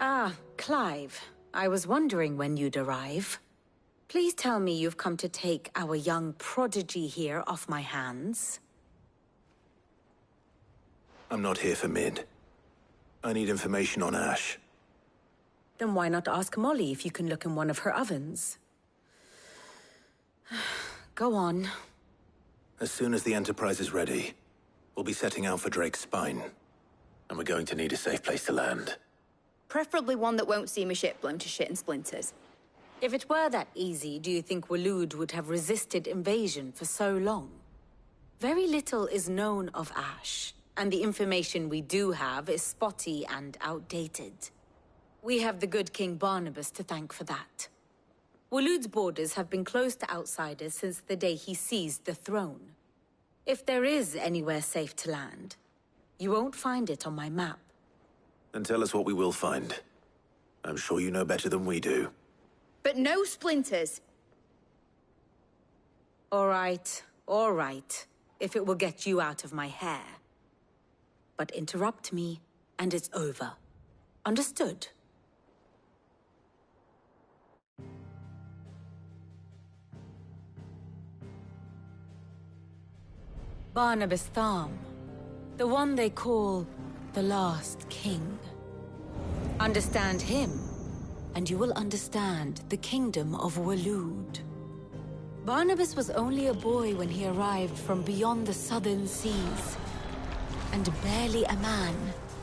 Ah, Clive. I was wondering when you'd arrive. Please tell me you've come to take our young prodigy here off my hands. I'm not here for Mid. I need information on Ash. Then why not ask Molly if you can look in one of her ovens? Go on. As soon as the Enterprise is ready, we'll be setting out for Drake's Spine. And we're going to need a safe place to land. Preferably one that won't see my ship blown to shit and splinters. If it were that easy, do you think Waloed would have resisted invasion for so long? Very little is known of Ash, and the information we do have is spotty and outdated. We have the good King Barnabas to thank for that. Waloed's borders have been closed to outsiders since the day he seized the throne. If there is anywhere safe to land, you won't find it on my map. Then tell us what we will find. I'm sure you know better than we do. But no splinters! All right. If it will get you out of my hair. But interrupt me, and it's over. Understood? Barnabas Tharm. The one they call the Last King. Understand him, and you will understand the kingdom of Waloed. Barnabas was only a boy when he arrived from beyond the southern seas, and barely a man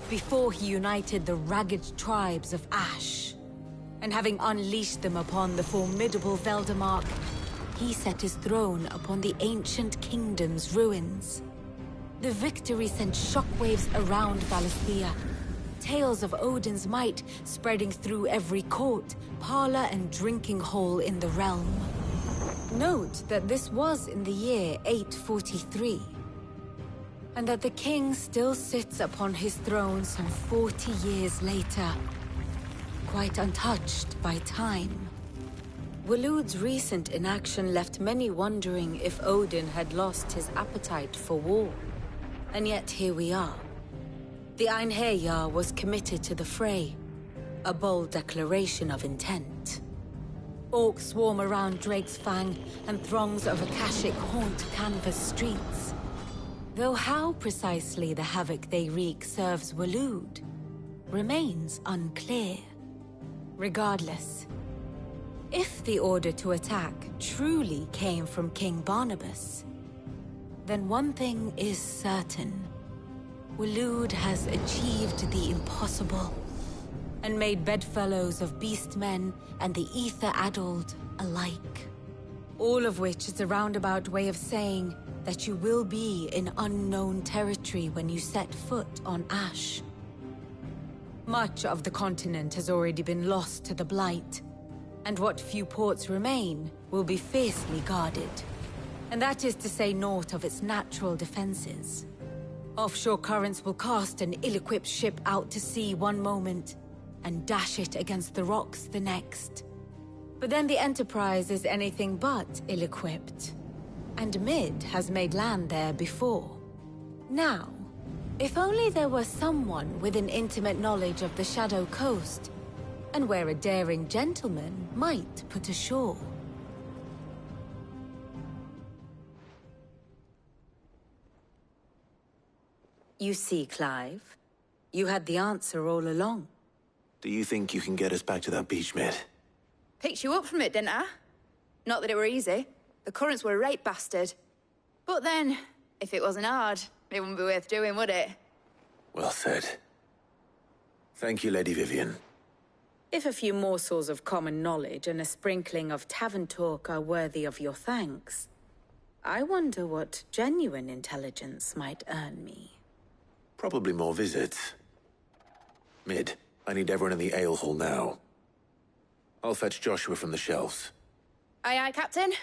before he united the ragged tribes of Ash. And having unleashed them upon the formidable Veldamark, he set his throne upon the ancient kingdom's ruins. The victory sent shockwaves around Valisthea, tales of Odin's might spreading through every court, parlor, and drinking hole in the realm. Note that this was in the year 843, and that the king still sits upon his throne some 40 years later, quite untouched by time. Waloed's recent inaction left many wondering if Odin had lost his appetite for war. And yet here we are. The Einherjar was committed to the fray, a bold declaration of intent. Orcs swarm around Drake's Fang, and throngs of Akashic haunt Canvas streets. Though how precisely the havoc they wreak serves Waloed remains unclear. Regardless, if the order to attack truly came from King Barnabas, then one thing is certain. Waloed has achieved the impossible, and made bedfellows of beastmen and the ether-addled alike. All of which is a roundabout way of saying that you will be in unknown territory when you set foot on Ash. Much of the continent has already been lost to the Blight, and what few ports remain will be fiercely guarded. And that is to say naught of its natural defenses. Offshore currents will cast an ill-equipped ship out to sea one moment, and dash it against the rocks the next. But then the Enterprise is anything but ill-equipped, and Mid has made land there before. Now, if only there were someone with an intimate knowledge of the Shadow Coast, and where a daring gentleman might put ashore. You see, Clive, you had the answer all along. Do you think you can get us back to that beach, Mid? Picked you up from it, didn't I? Not that it were easy. The currents were a right bastard. But then, if it wasn't hard, it wouldn't be worth doing, would it? Well said. Thank you, Lady Vivian. If a few morsels of common knowledge and a sprinkling of tavern talk are worthy of your thanks, I wonder what genuine intelligence might earn me. Probably more visits. Mid, I need everyone in the ale hall now. I'll fetch Joshua from the shelves. Aye, aye, Captain.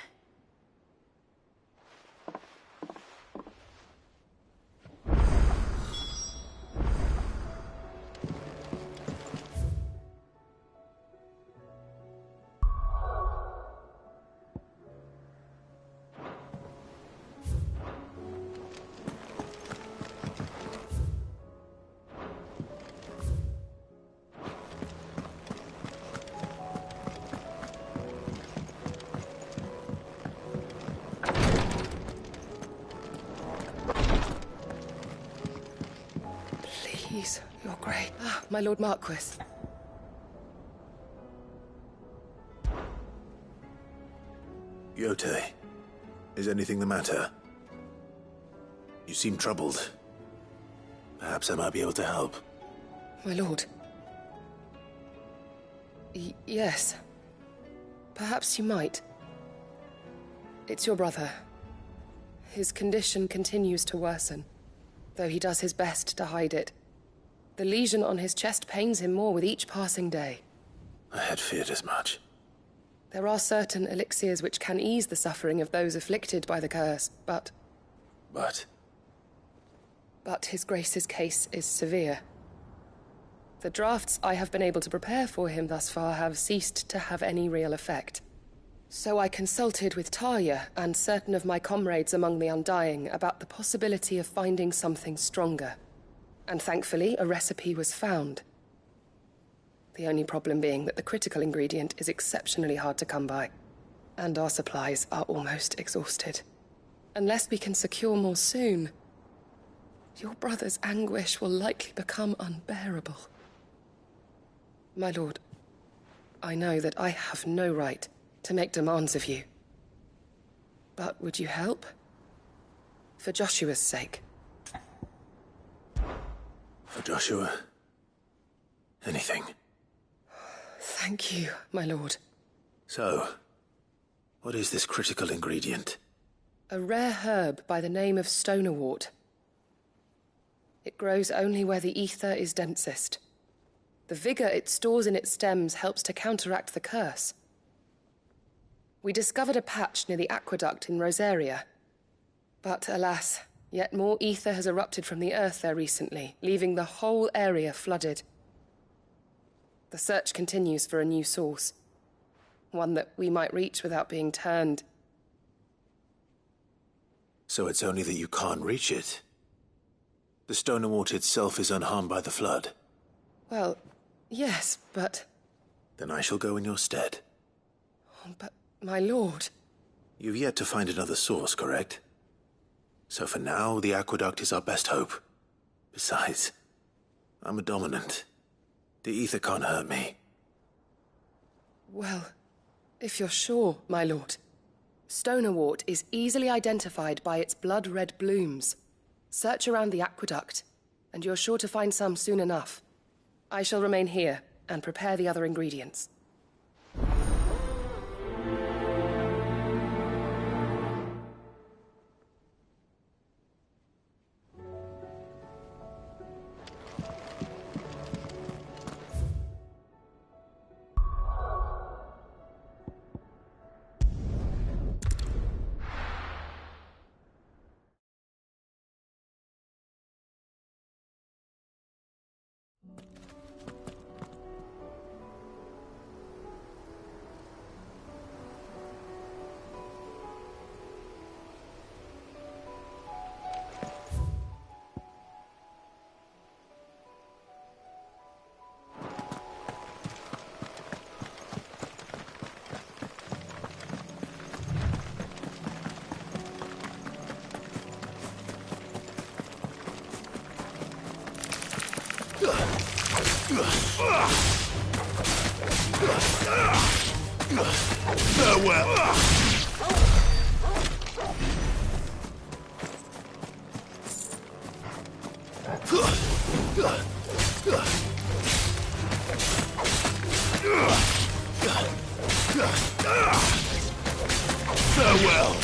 my Lord Marquis. Yotei, is anything the matter? You seem troubled. Perhaps I might be able to help. My lord. Yes. Perhaps you might. It's your brother. His condition continues to worsen, though he does his best to hide it. The lesion on his chest pains him more with each passing day. I had feared as much. There are certain elixirs which can ease the suffering of those afflicted by the curse, but his grace's case is severe. The drafts I have been able to prepare for him thus far have ceased to have any real effect. So I consulted with Tarja and certain of my comrades among the Undying about the possibility of finding something stronger. And thankfully, a recipe was found. The only problem being that the critical ingredient is exceptionally hard to come by, and our supplies are almost exhausted. Unless we can secure more soon, your brother's anguish will likely become unbearable. My lord, I know that I have no right to make demands of you. But would you help? For Joshua's sake. For Joshua? Anything. Thank you, my lord. So, what is this critical ingredient? A rare herb by the name of stonerwort. It grows only where the ether is densest. The vigor it stores in its stems helps to counteract the curse. We discovered a patch near the aqueduct in Rosaria. But alas, yet more ether has erupted from the earth there recently, leaving the whole area flooded. The search continues for a new source. One that we might reach without being turned. So it's only that you can't reach it? The stonerwort itself is unharmed by the flood? Well, yes, but... Then I shall go in your stead. But, my lord... You've yet to find another source, correct? So for now, the aqueduct is our best hope. Besides, I'm a dominant. The ether can't hurt me. Well, if you're sure, my lord. Stonerwort is easily identified by its blood-red blooms. Search around the aqueduct, and you're sure to find some soon enough. I shall remain here and prepare the other ingredients. Farewell! Farewell!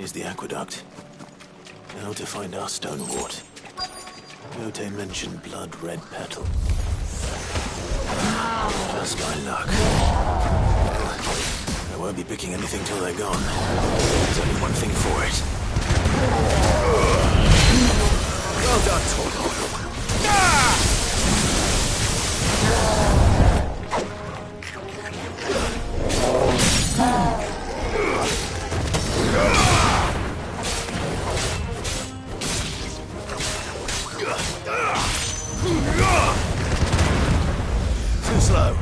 Here's the aqueduct. How to find our Stonewort. Yote mentioned blood-red petal. Just my luck. Well, I won't be picking anything till they're gone. There's only one thing for it. Well done, Torgal. Too slow.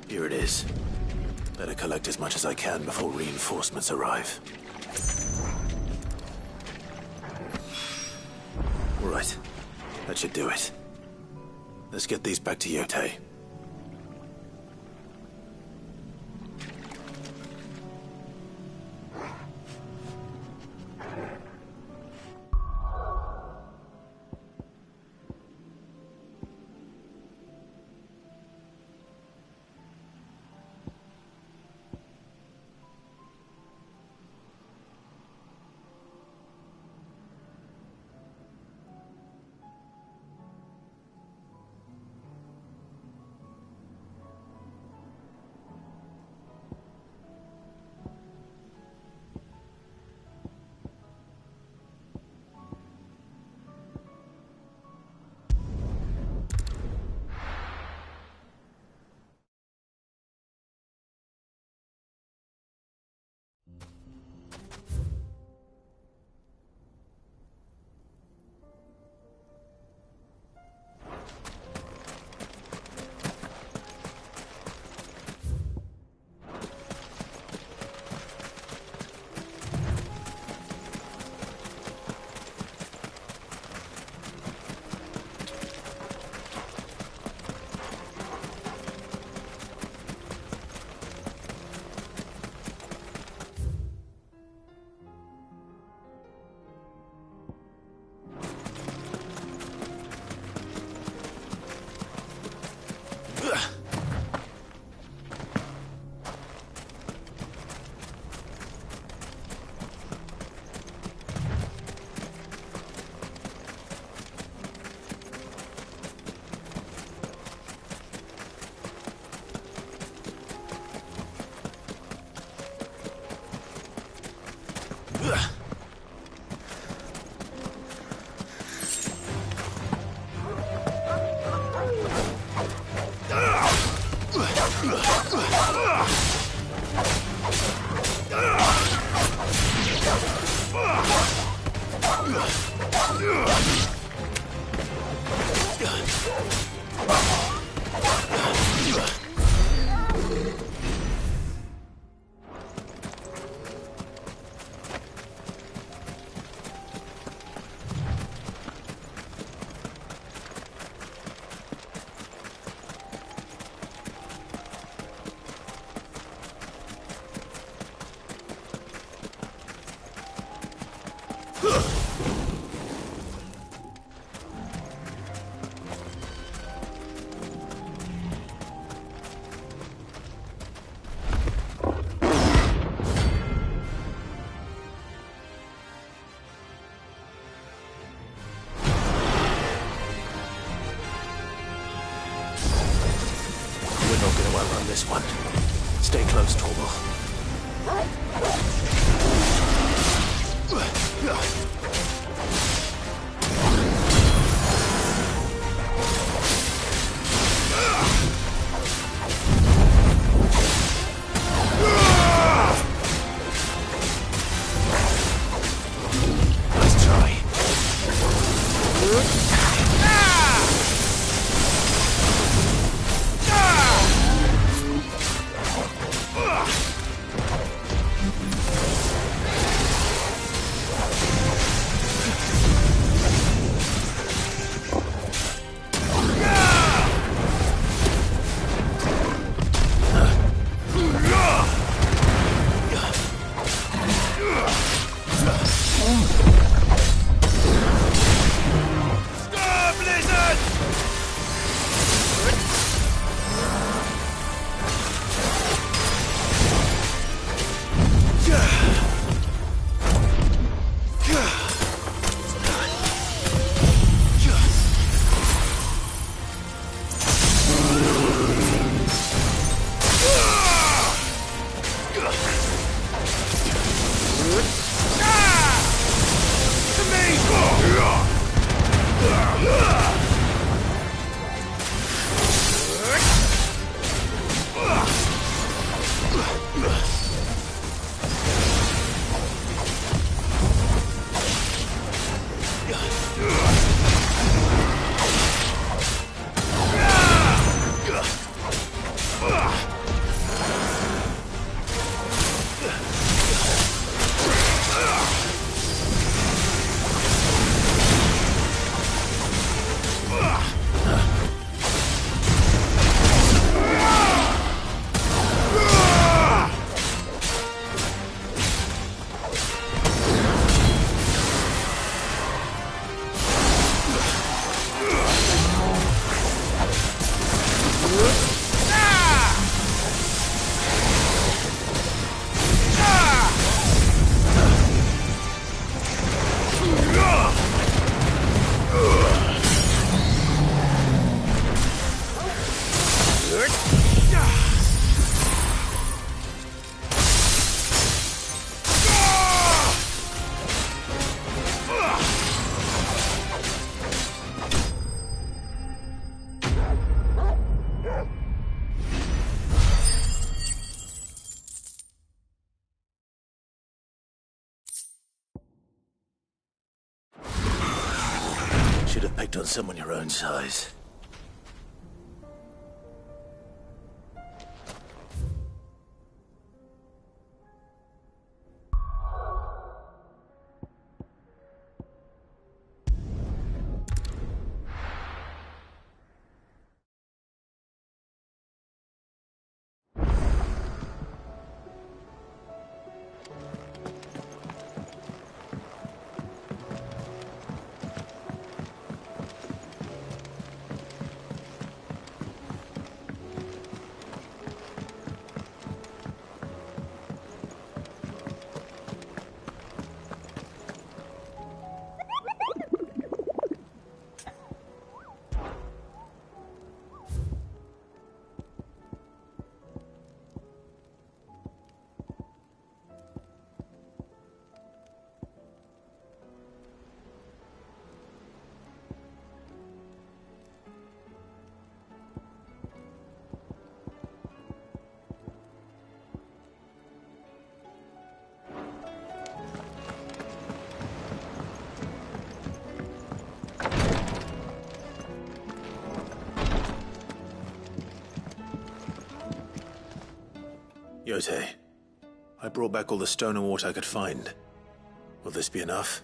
Here it is. Better collect as much as I can before reinforcements arrive. Right. That should do it. Let's get these back to Yote. This one. Stay close, Torgal. Should have picked on someone your own size. Yotei, I brought back all the stone and water I could find. Will this be enough?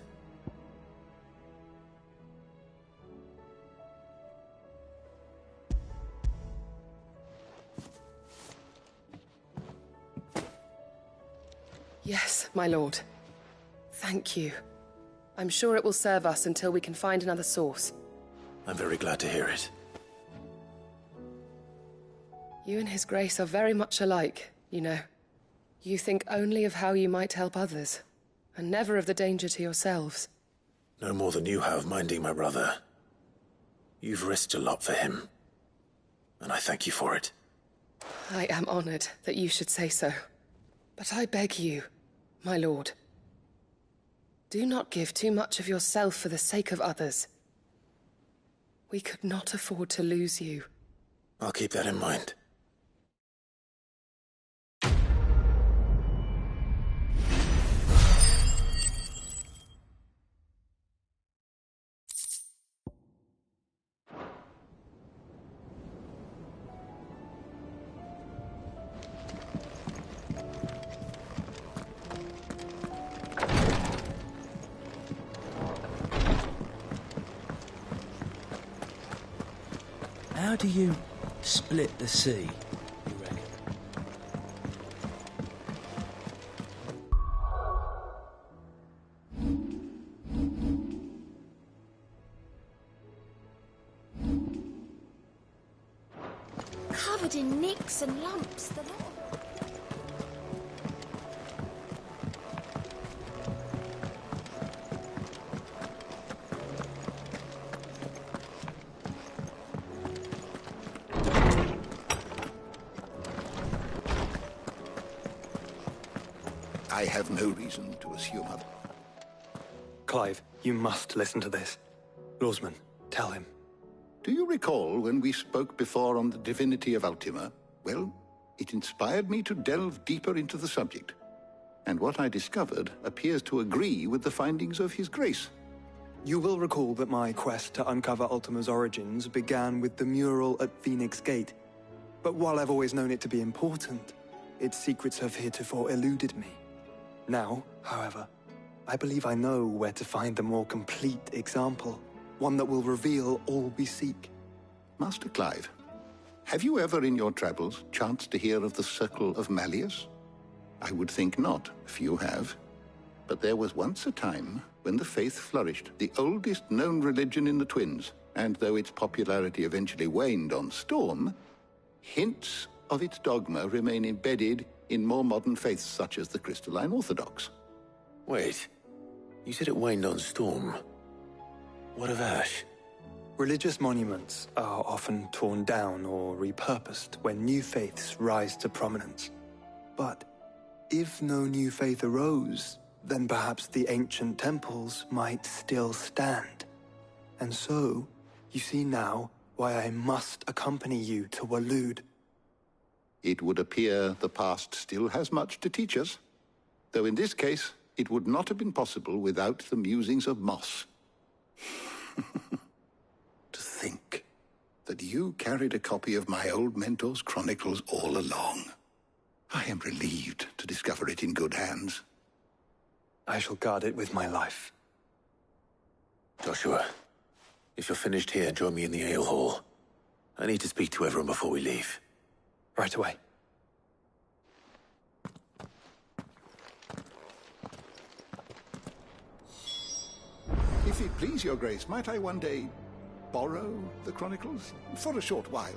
Yes, my lord. Thank you. I'm sure it will serve us until we can find another source. I'm very glad to hear it. You and His Grace are very much alike, you know. You think only of how you might help others, and never of the danger to yourselves. No more than you have minding my brother. You've risked a lot for him, and I thank you for it. I am honored that you should say so. But I beg you, my lord, do not give too much of yourself for the sake of others. We could not afford to lose you. I'll keep that in mind. How do you split the sea, you reckon? covered in nicks and lumps, the lot of I have no reason to assume other. Clive, you must listen to this. Lawsman, tell him. Do you recall when we spoke before on the divinity of Ultima? Well, it inspired me to delve deeper into the subject. And what I discovered appears to agree with the findings of His Grace. You will recall that my quest to uncover Ultima's origins began with the mural at Phoenix Gate. But while I've always known it to be important, its secrets have heretofore eluded me. Now, however, I believe I know where to find the more complete example, one that will reveal all we seek. Master Clive, have you ever in your travels chanced to hear of the Circle of Malleus? I would think not, if you have. But there was once a time when the faith flourished, the oldest known religion in the Twins, and though its popularity eventually waned on Storm, hints of its dogma remain embedded in more modern faiths such as the Crystalline Orthodox. Wait, you said it waned on Storm. What of Ash? Religious monuments are often torn down or repurposed when new faiths rise to prominence. But if no new faith arose, then perhaps the ancient temples might still stand. And so, you see now why I must accompany you to Waloed. It would appear the past still has much to teach us, though in this case, it would not have been possible without the musings of Moss. To think that you carried a copy of my old mentor's chronicles all along. I am relieved to discover it in good hands. I shall guard it with my life. Joshua, if you're finished here, join me in the ale hall. I need to speak to everyone before we leave. Right away. If it please your grace, might I one day borrow the chronicles? For a short while.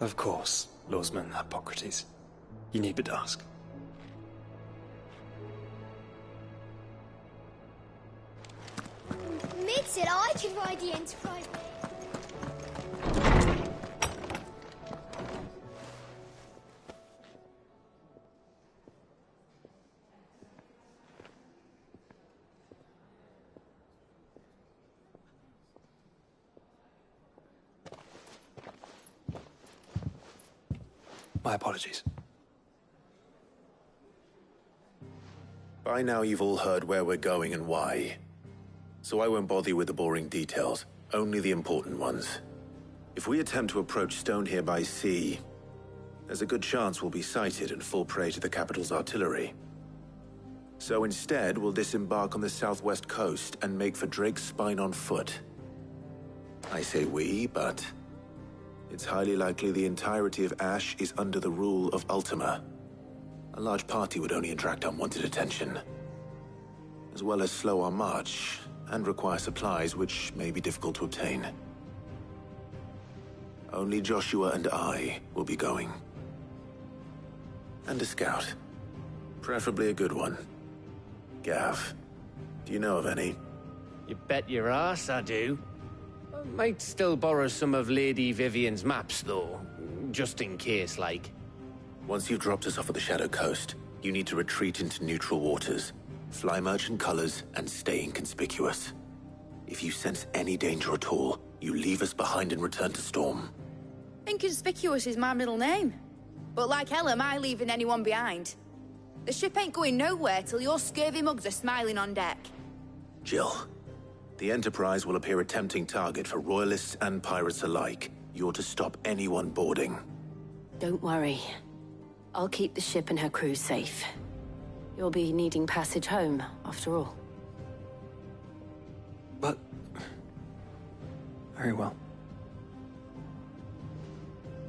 Of course, Lawsman Hippocrates. You need but ask. Mid said I could ride the Enterprise. My apologies. By now you've all heard where we're going and why. So I won't bother you with the boring details, only the important ones. If we attempt to approach Stone here by sea, there's a good chance we'll be sighted and fall prey to the capital's artillery. So instead, we'll disembark on the southwest coast and make for Drake's Spine on foot. I say we, but it's highly likely the entirety of Ash is under the rule of Ultima. A large party would only attract unwanted attention, as well as slow our march and require supplies which may be difficult to obtain. Only Joshua and I will be going. And a scout. Preferably a good one. Gav, do you know of any? You bet your ass I do. I might still borrow some of Lady Vivian's maps, though. Just in case, like. Once you've dropped us off at the Shadow Coast, you need to retreat into neutral waters, fly merchant colors, and stay inconspicuous. If you sense any danger at all, you leave us behind and return to Storm. Inconspicuous is my middle name. But like hell am I leaving anyone behind. The ship ain't going nowhere till your scurvy mugs are smiling on deck. Jill, the Enterprise will appear a tempting target for royalists and pirates alike. You're to stop anyone boarding. Don't worry. I'll keep the ship and her crew safe. You'll be needing passage home, after all. But... very well.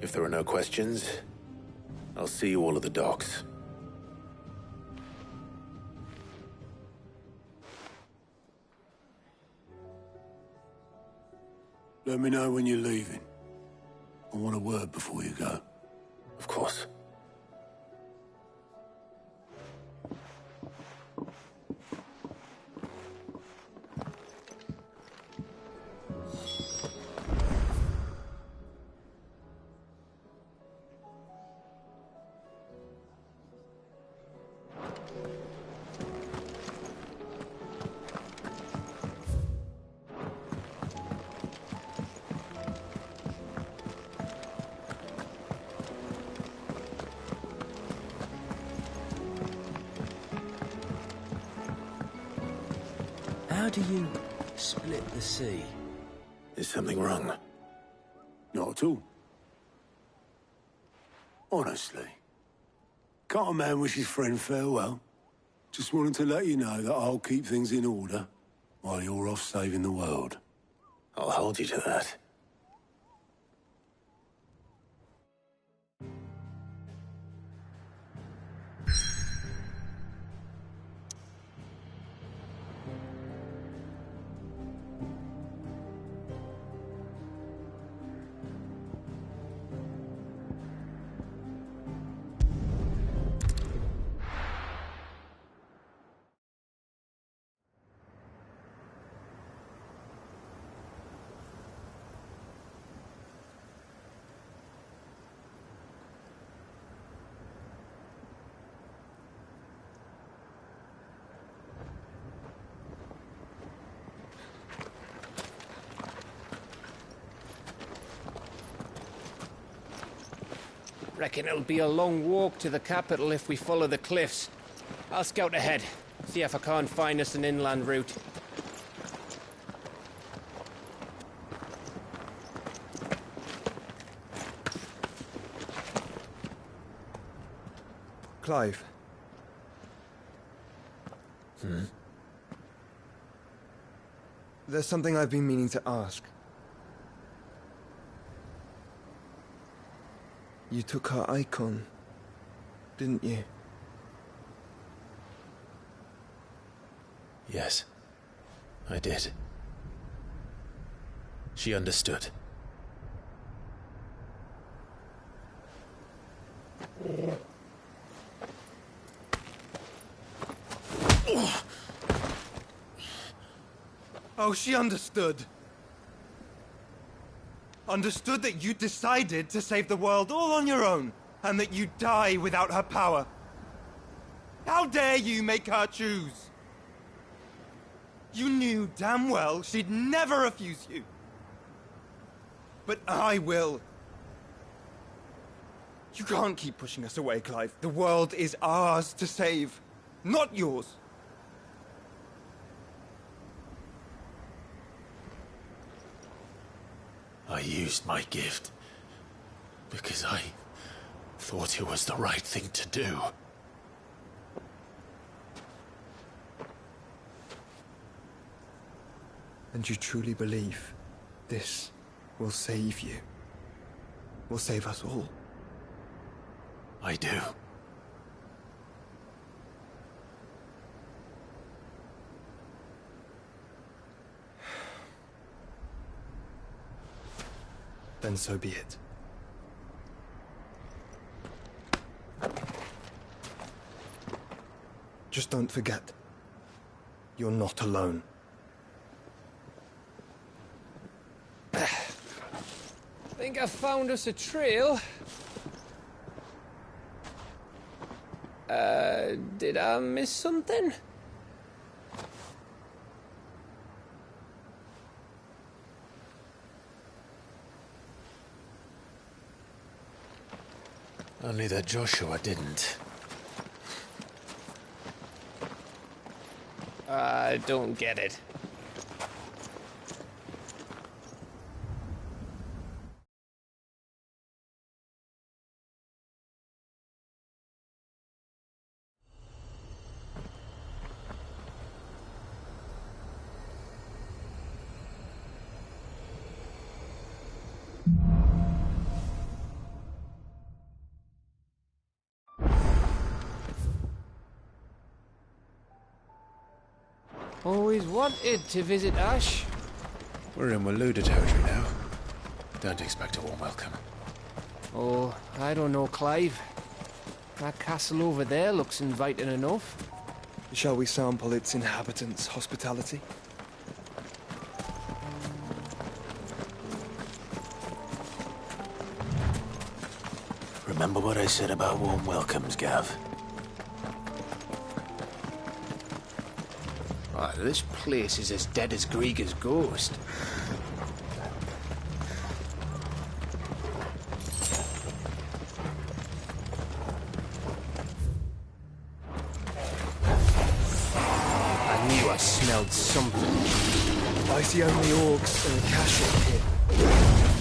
If there are no questions, I'll see you all at the docks. Let me know when you're leaving. I want a word before you go. Of course. How do you split the sea? Is something wrong? Not at all. Honestly. Can't a man wish his friend farewell? Just wanted to let you know that I'll keep things in order while you're off saving the world. I'll hold you to that. Reckon it'll be a long walk to the capital if we follow the cliffs. I'll scout ahead, see if I can't find us an inland route. Clive. There's something I've been meaning to ask. You took her icon, didn't you? Yes, I did. She understood. Oh, she understood. Understood that you decided to save the world all on your own, and that you'd die without her power. How dare you make her choose? You knew damn well she'd never refuse you. But I will. You can't keep pushing us away, Clive. The world is ours to save, not yours. I used my gift because I thought it was the right thing to do. And you truly believe this will save you? Will save us all? I do. Then so be it. Just don't forget, you're not alone. Think I found us a trail. Did I miss something? Only that Joshua didn't. I don't get it. Always wanted to visit Ash. We're in Waluda territory now. Don't expect a warm welcome. Oh, I don't know, Clive. That castle over there looks inviting enough. Shall we sample its inhabitants' hospitality? Remember what I said about warm welcomes, Gav? Oh, this place is as dead as Greagor's ghost. I knew I smelled something. I see only orcs and a cachette here.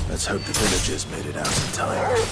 Let's hope the villagers made it out in time.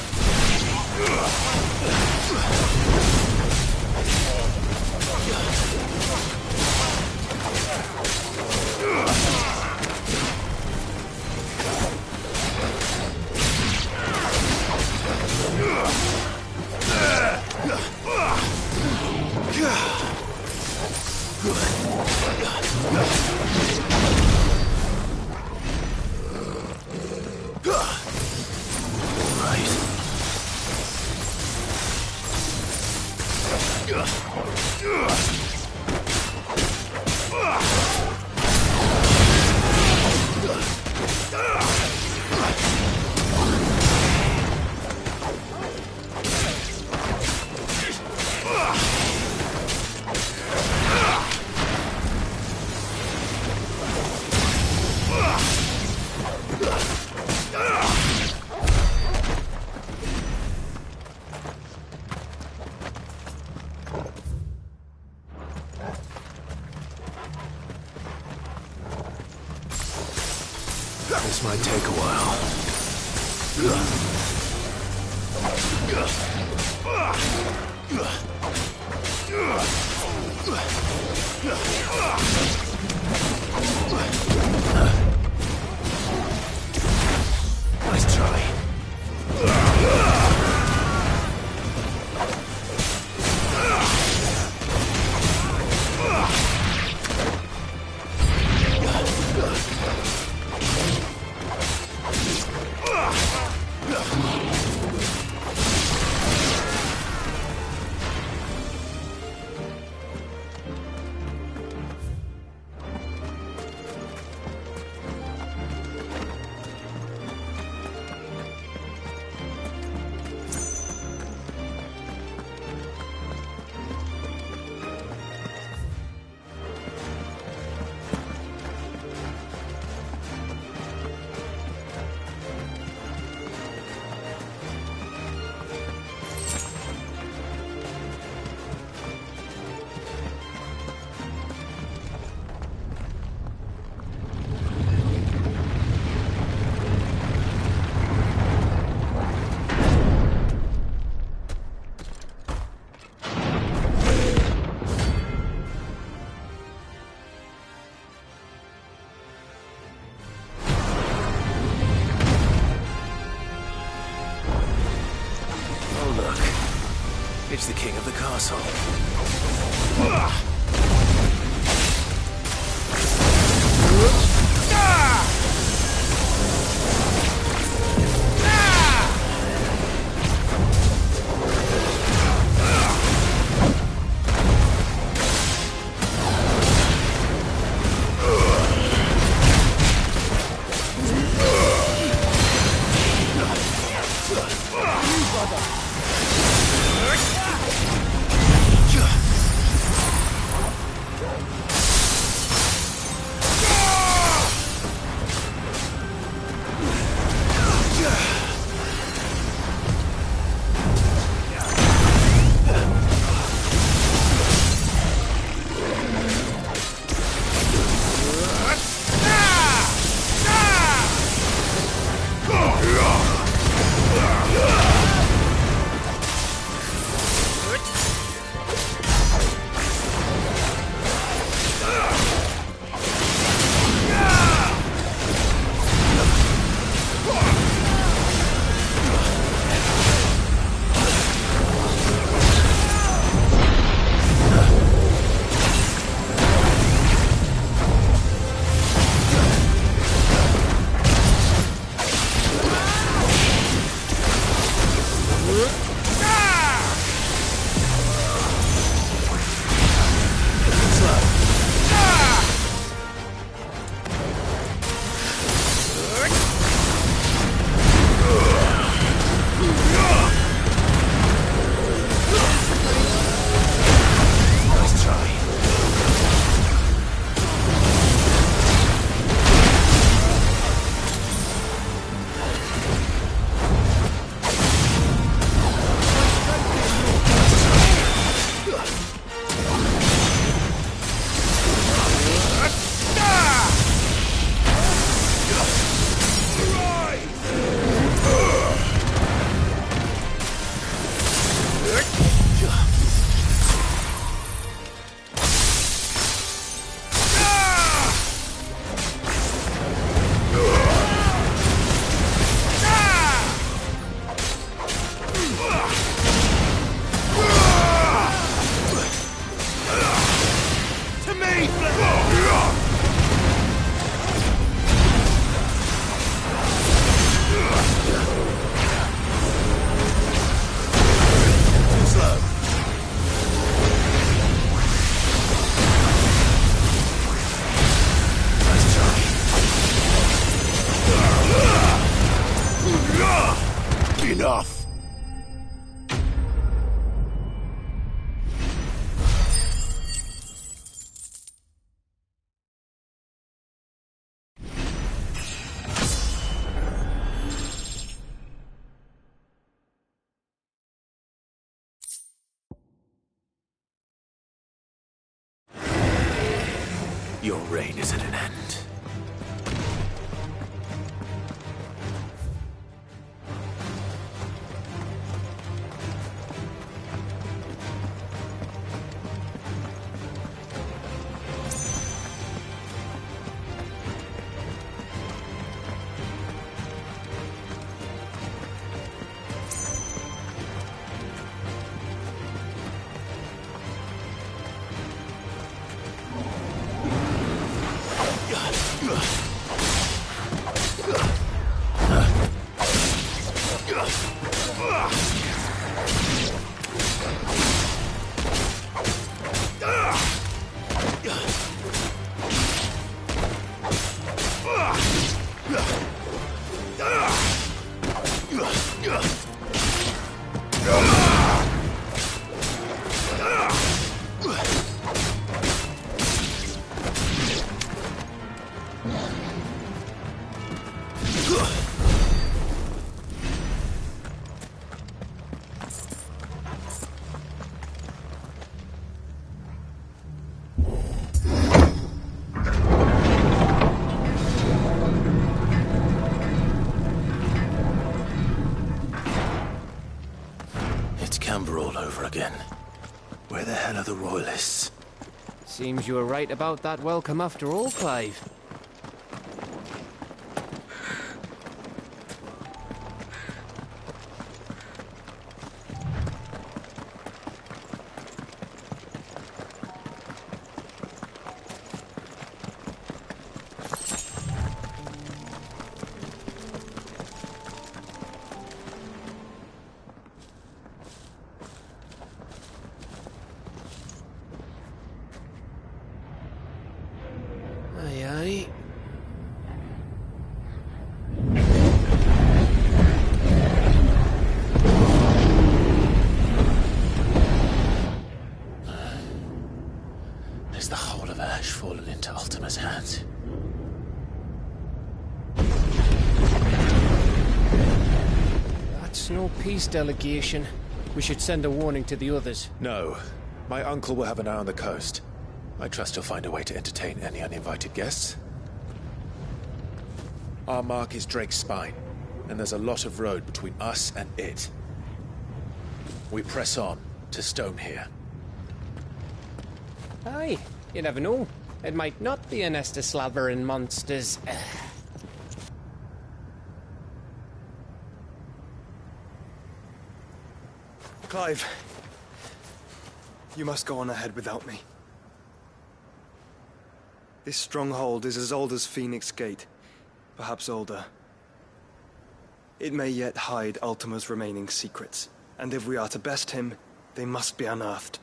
This might take a while. Nice try. It's the king of the castle. Your reign is at an end. All over again. Where the hell are the Royalists? Seems you were right about that welcome after all, Clive. Is the whole of Ash fallen into Ultima's hands? That's no peace delegation. We should send a warning to the others. No. My uncle will have an eye on the coast. I trust he'll find a way to entertain any uninvited guests. Our mark is Drake's Spine, and there's a lot of road between us and it. We press on to Stonehere. Aye, you never know. It might not be a nest of slavering monsters. Clive, you must go on ahead without me. This stronghold is as old as Phoenix Gate, perhaps older. It may yet hide Ultima's remaining secrets, and if we are to best him, they must be unearthed.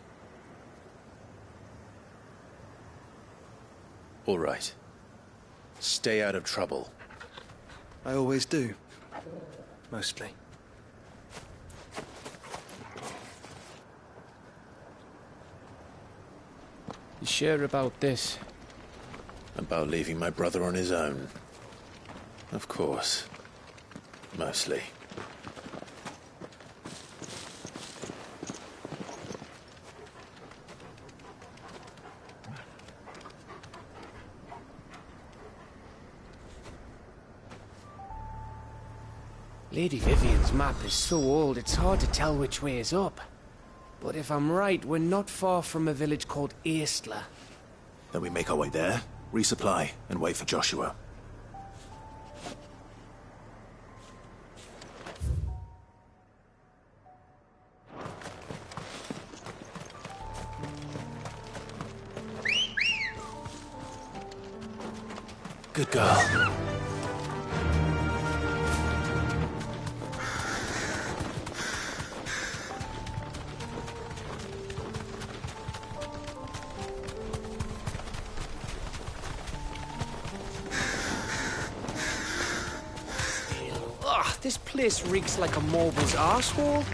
All right. Stay out of trouble. I always do. Mostly. You sure about this? About leaving my brother on his own. Of course. Mostly. Lady Vivian's map is so old it's hard to tell which way is up. But if I'm right, we're not far from a village called Aistla. Then we make our way there, resupply, and wait for Joshua. Good girl. This place reeks like a moble's arsehole.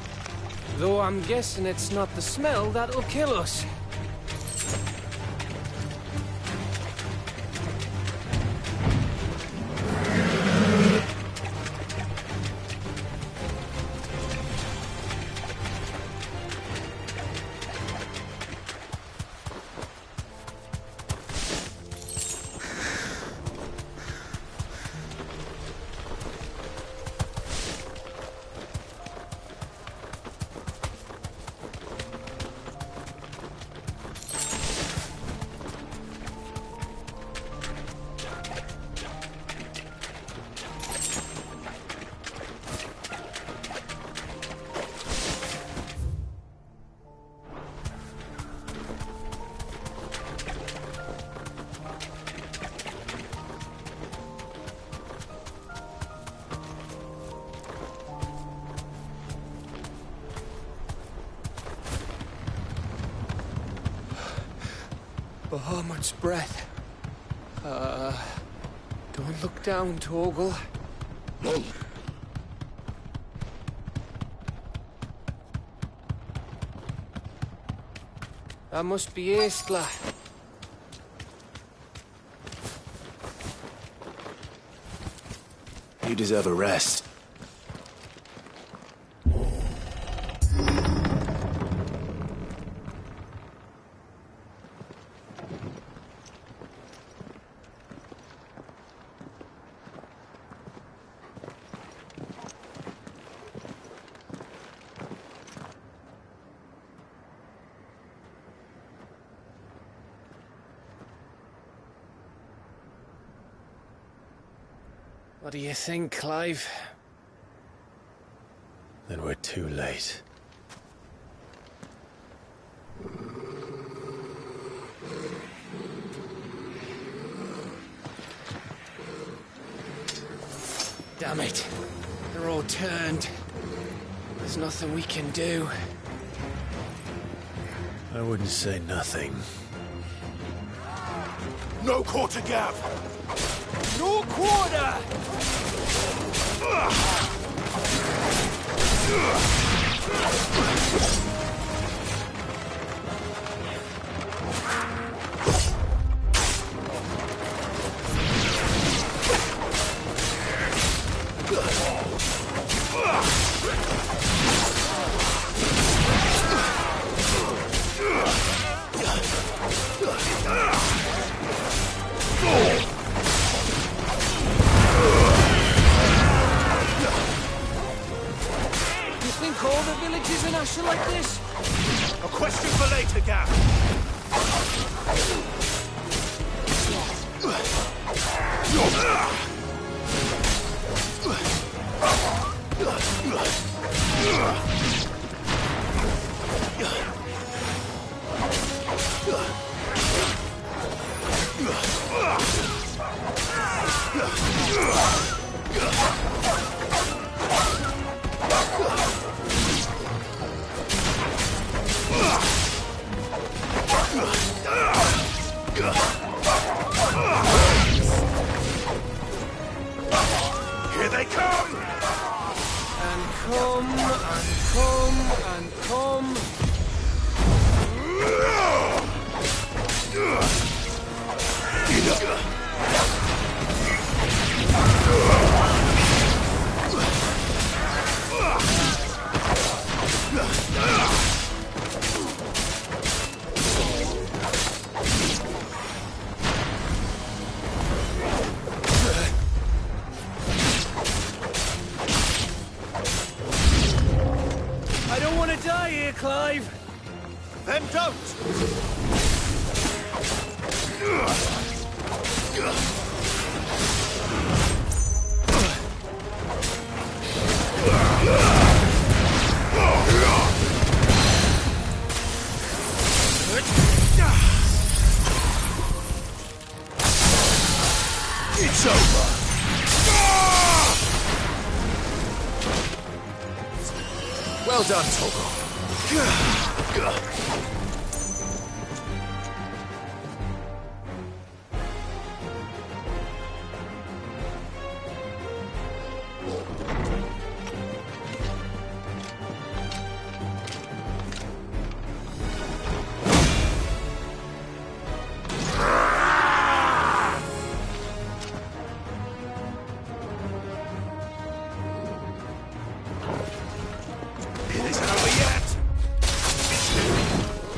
Though I'm guessing it's not the smell that'll kill us. Bahamut's breath. Don't look down, Torgal. No. That must be Aistla. You deserve a rest. What do you think, Clive? Then we're too late. Damn it. They're all turned. There's nothing we can do. I wouldn't say nothing. No quarter gap! No quarter! All the villages in Asher like this? A question for later, Gav. Here they come! And come, and come, and come. I don't want to die here, Clive. Then don't! It's over! Well done, Torgal. It isn't over yet!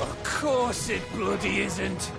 Of course it bloody isn't.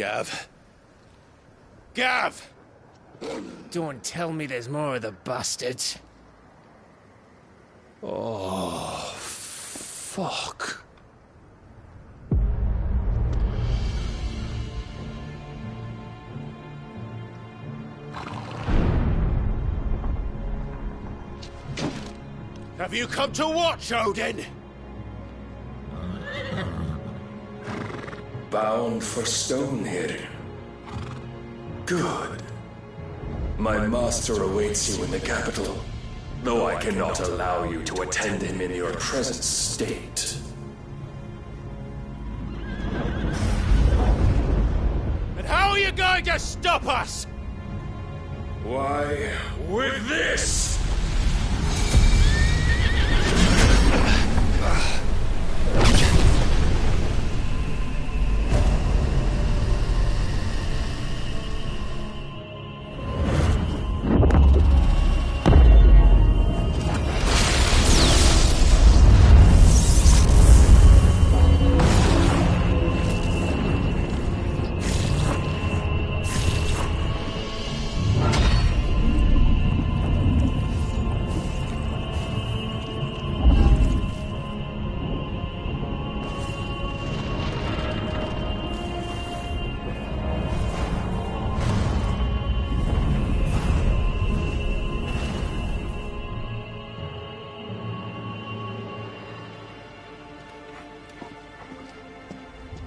Gav. Gav! Don't tell me there's more of the bastards. Oh, fuck. Have you come to watch, Odin? Bound for Stonehill. Good. My master awaits you in the capital, though I cannot allow you to attend him in your present state. And how are you going to stop us? Why, with this!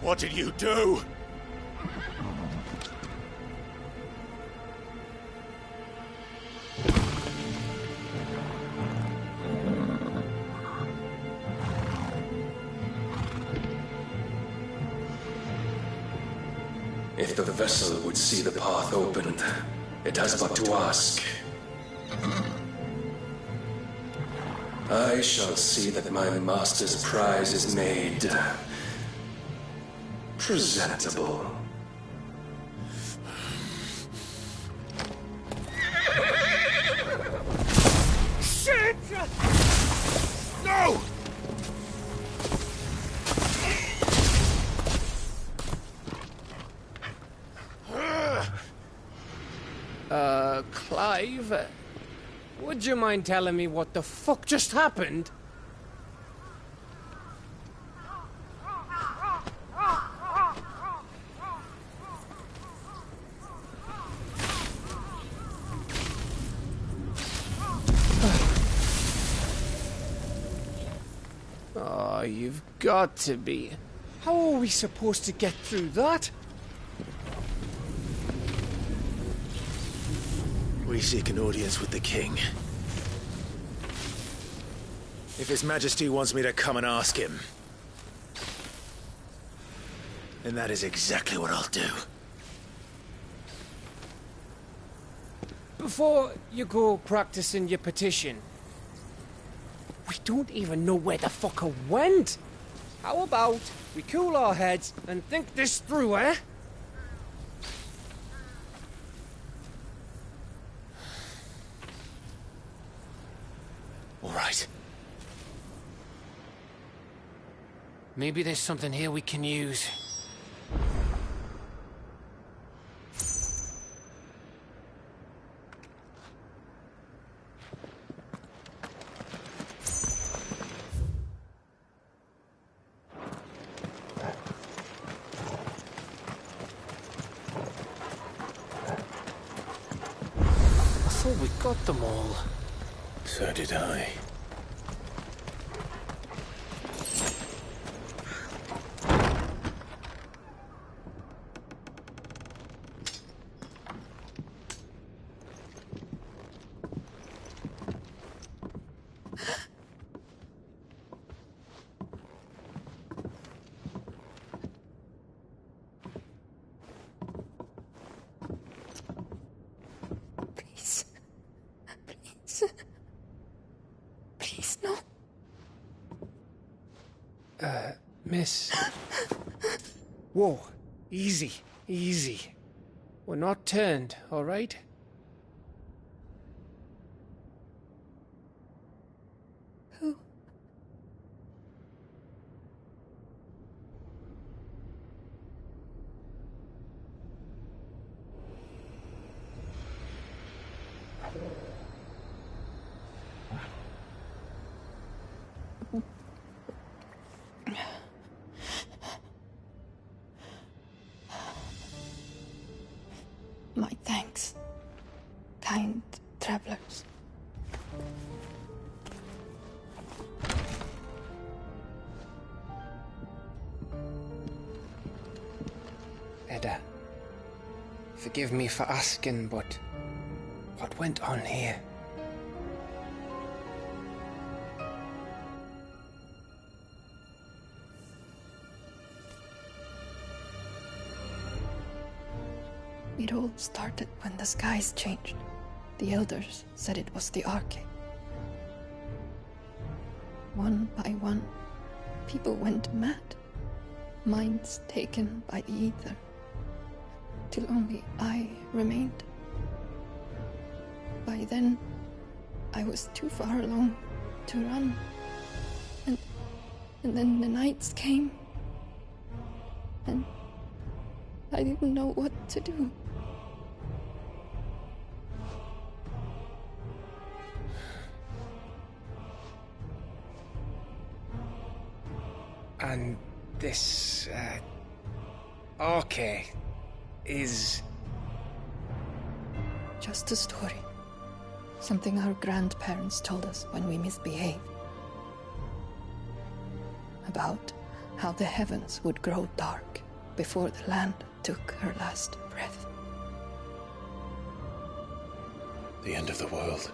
What did you do? If the vessel would see the path opened, it has but to ask. I shall see that my master's prize is made presentable. Shit! No! Clive, would you mind telling me what the fuck just happened? Oh, you've got to be. How are we supposed to get through that? We seek an audience with the king. If His Majesty wants me to come and ask him, then that is exactly what I'll do. Before you go practicing your petition, we don't even know where the fucker went. How about we cool our heads and think this through, eh? All right. Maybe there's something here we can use. I thought we got them all. So did I. Please. Please, no. Miss. Whoa. Easy. Easy. We're not turned, all right? Who? My thanks, kind travelers. Edda, forgive me for asking, but what went on here? It all started when the skies changed. The elders said it was the Arcade. One by one, people went mad. Minds taken by the ether. Till only I remained. By then, I was too far along to run. And then the nights came. And I didn't know what to do. And this, Arcade is... Just a story. Something our grandparents told us when we misbehaved. About how the heavens would grow dark before the land took her last breath. The end of the world.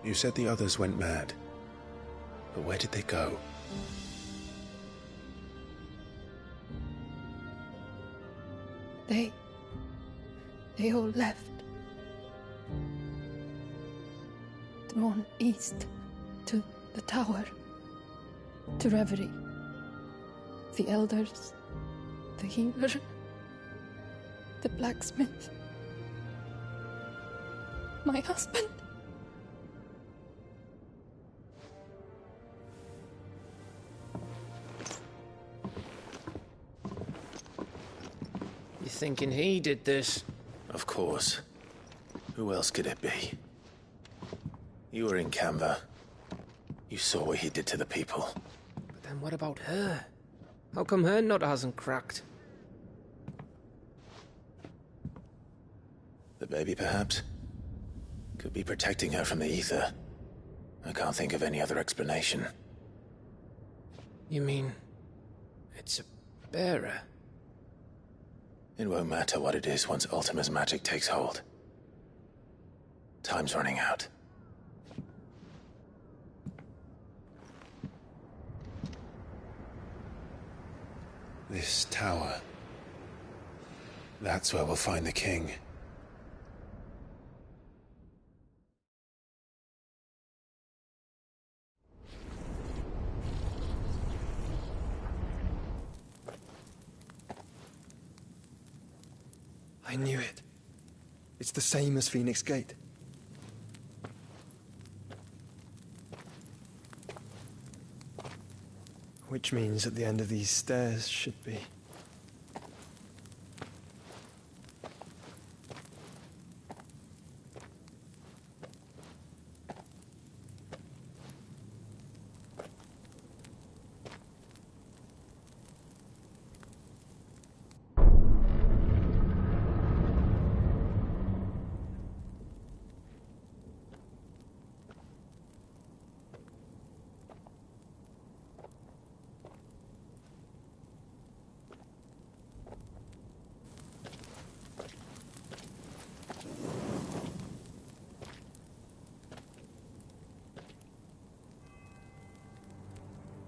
You said the others went mad. But where did they go? They all left. Drawn east to the tower, to Reverie. The elders, the healer, the blacksmith, my husband. You thinking he did this? Of course. Who else could it be? You were in Canva. You saw what he did to the people. But then what about her? How come her nut hasn't cracked? The baby, perhaps? Could be protecting her from the ether. I can't think of any other explanation. You mean... it's a bearer? It won't matter what it is once Ultima's magic takes hold. Time's running out. This tower. That's where we'll find the king. I knew it. It's the same as Phoenix Gate. Which means at the end of these stairs should be...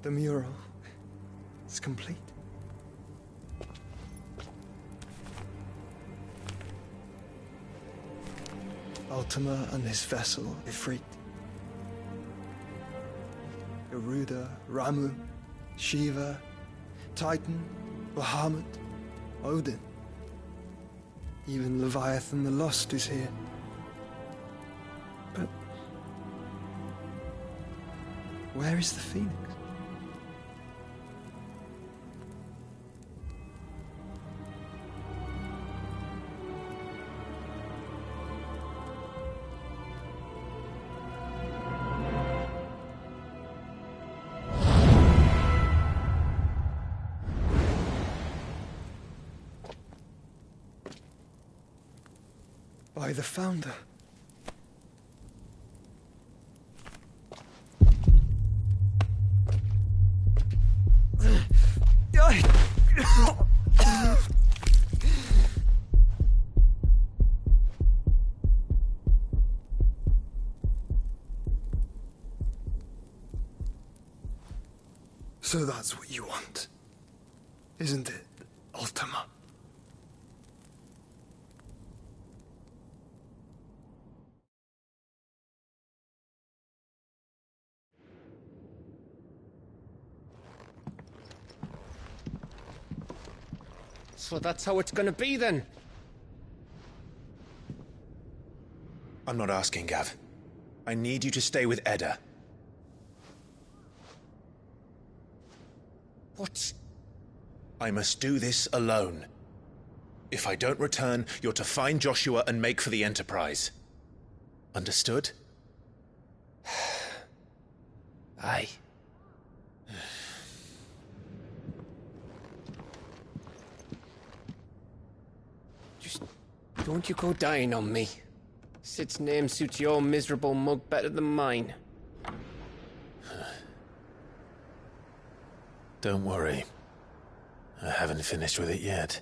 The mural is complete. Ultima and his vessel, Ifrit. Garuda, Ramu, Shiva, Titan, Bahamut, Odin. Even Leviathan the Lost is here. But where is the Phoenix? by the Founder. So that's what you want, isn't it, Ultima? So that's how it's gonna be then? I'm not asking, Gav. I need you to stay with Edda. What? I must do this alone. If I don't return, you're to find Joshua and make for the Enterprise. Understood? Aye. Just don't you go dying on me. Sid's name suits your miserable mug better than mine. Don't worry. I haven't finished with it yet.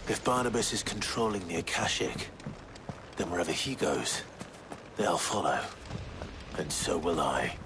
If Barnabas is controlling the Akashic, then wherever he goes, they'll follow. And so will I.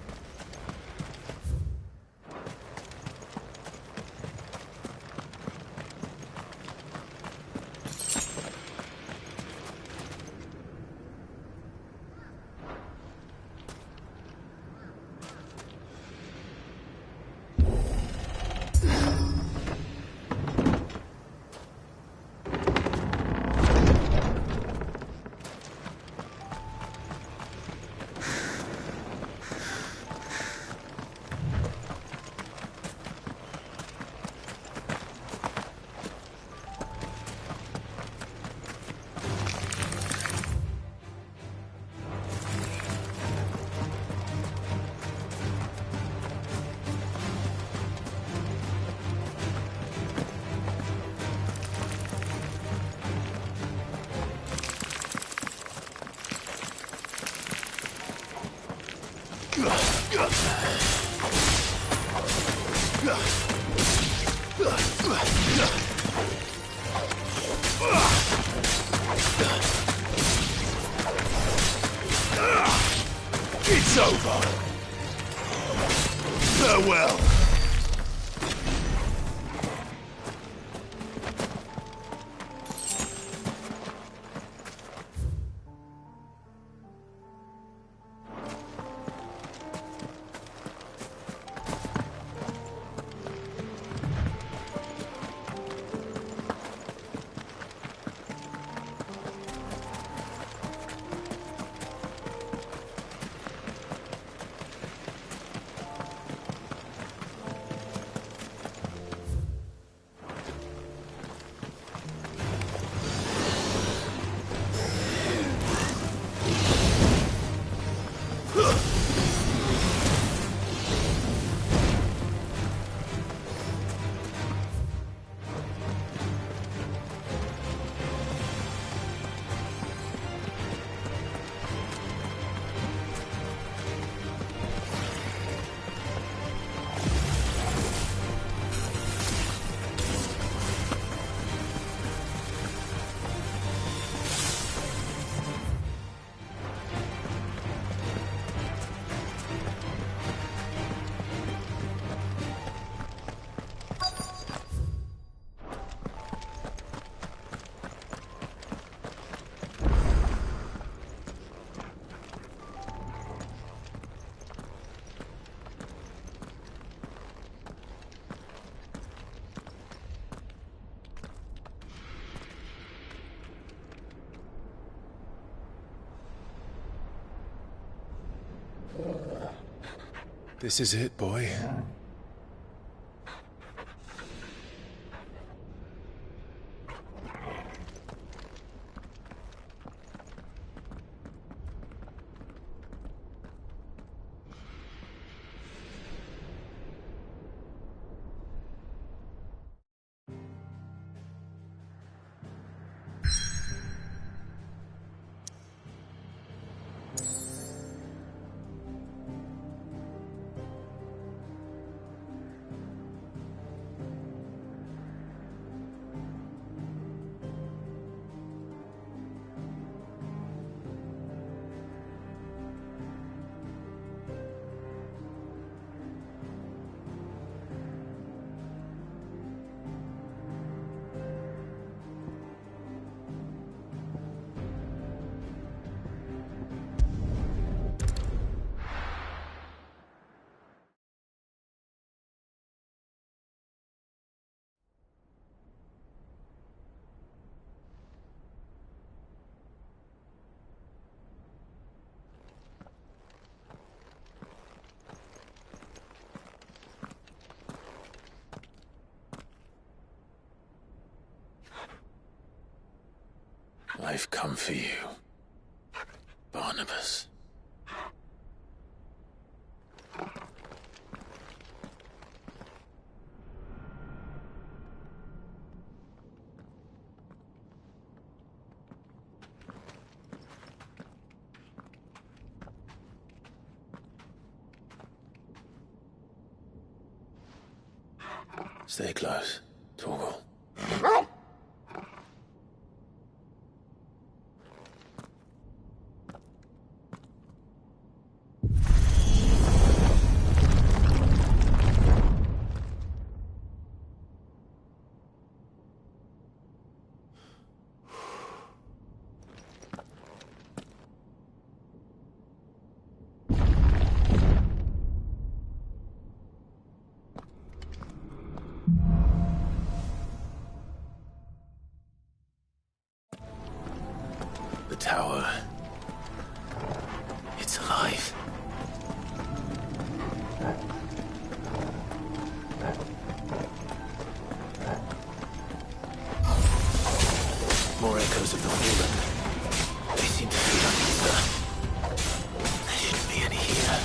It's over. Farewell. This is it, boy. I've come for you, Barnabas. Stay close, Torgal. The tower. It's alive. More echoes of the fallen. They seem to feed on ether. There shouldn't be any here.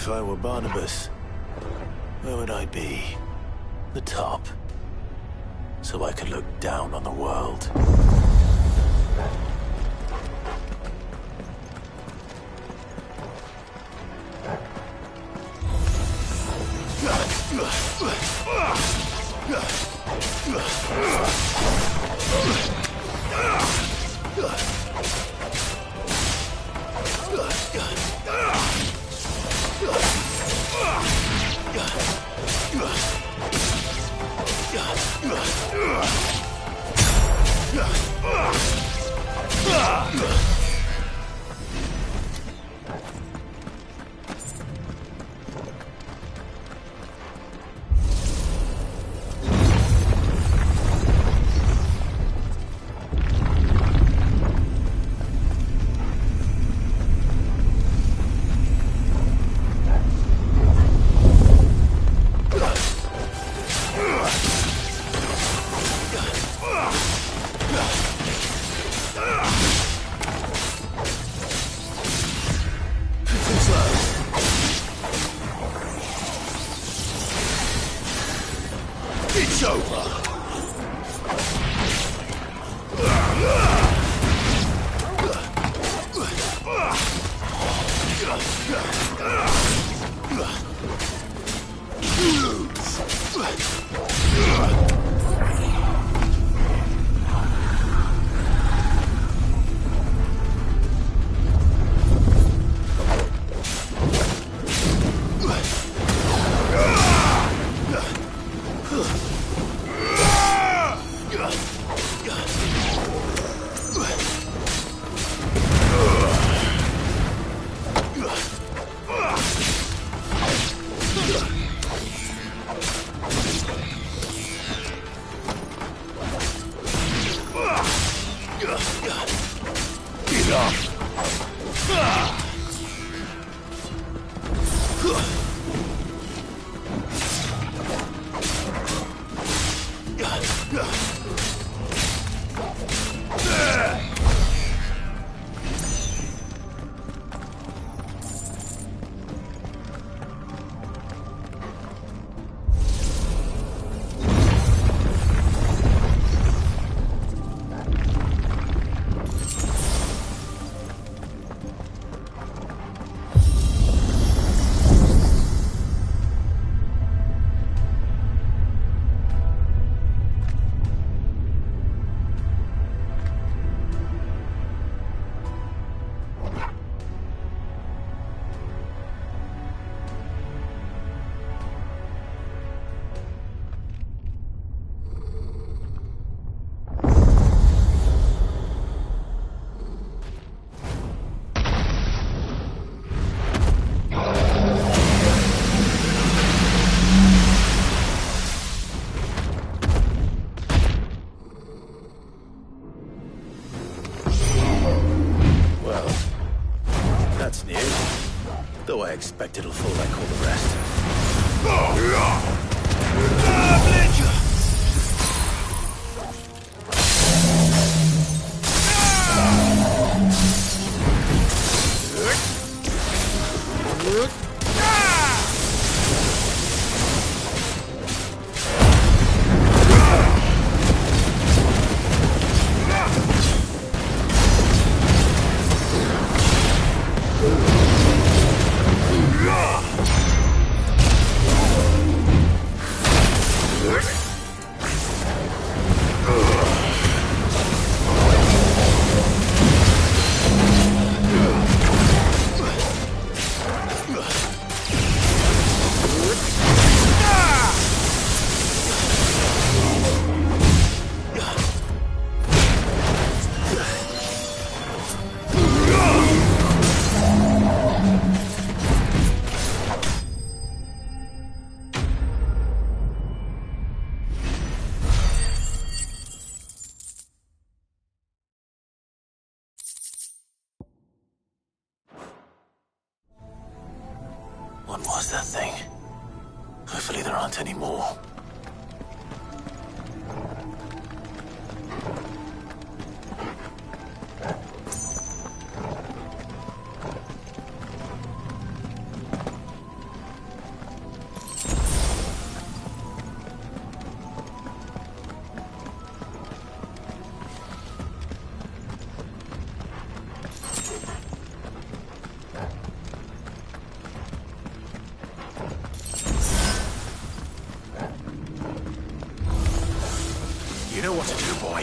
If I were Barnabas, where would I be? The top. so I could look down on the world. It's over. Though I expect it'll fall like all the rest. What was that thing? Hopefully there aren't any more. You know what to do, boy.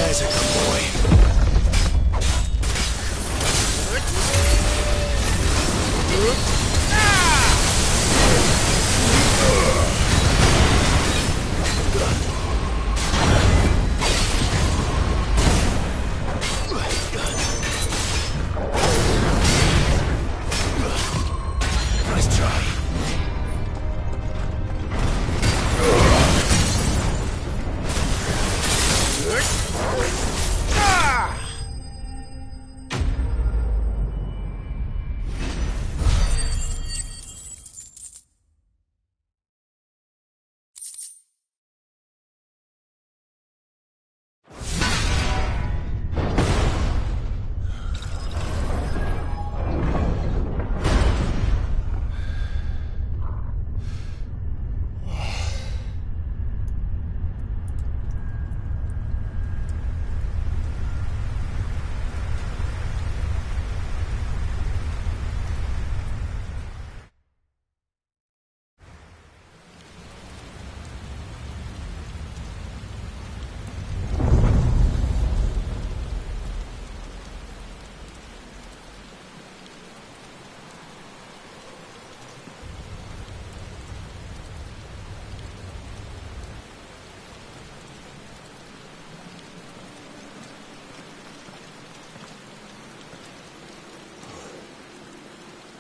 There's a good boy. Nice try.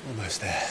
Almost there.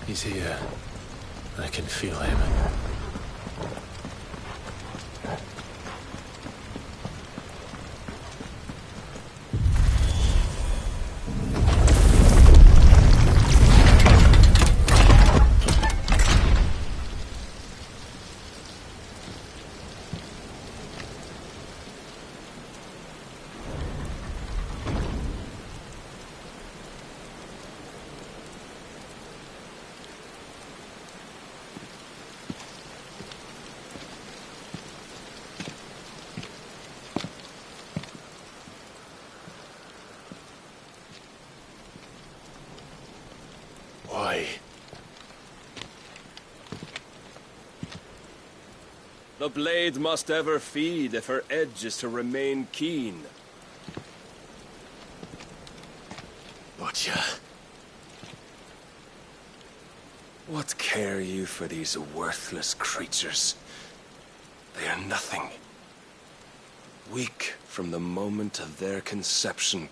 He's here. I can feel him. Why? The blade must ever feed if her edge is to remain keen. Butcher. What care you for these worthless creatures? They are nothing. Weak from the moment of their conception,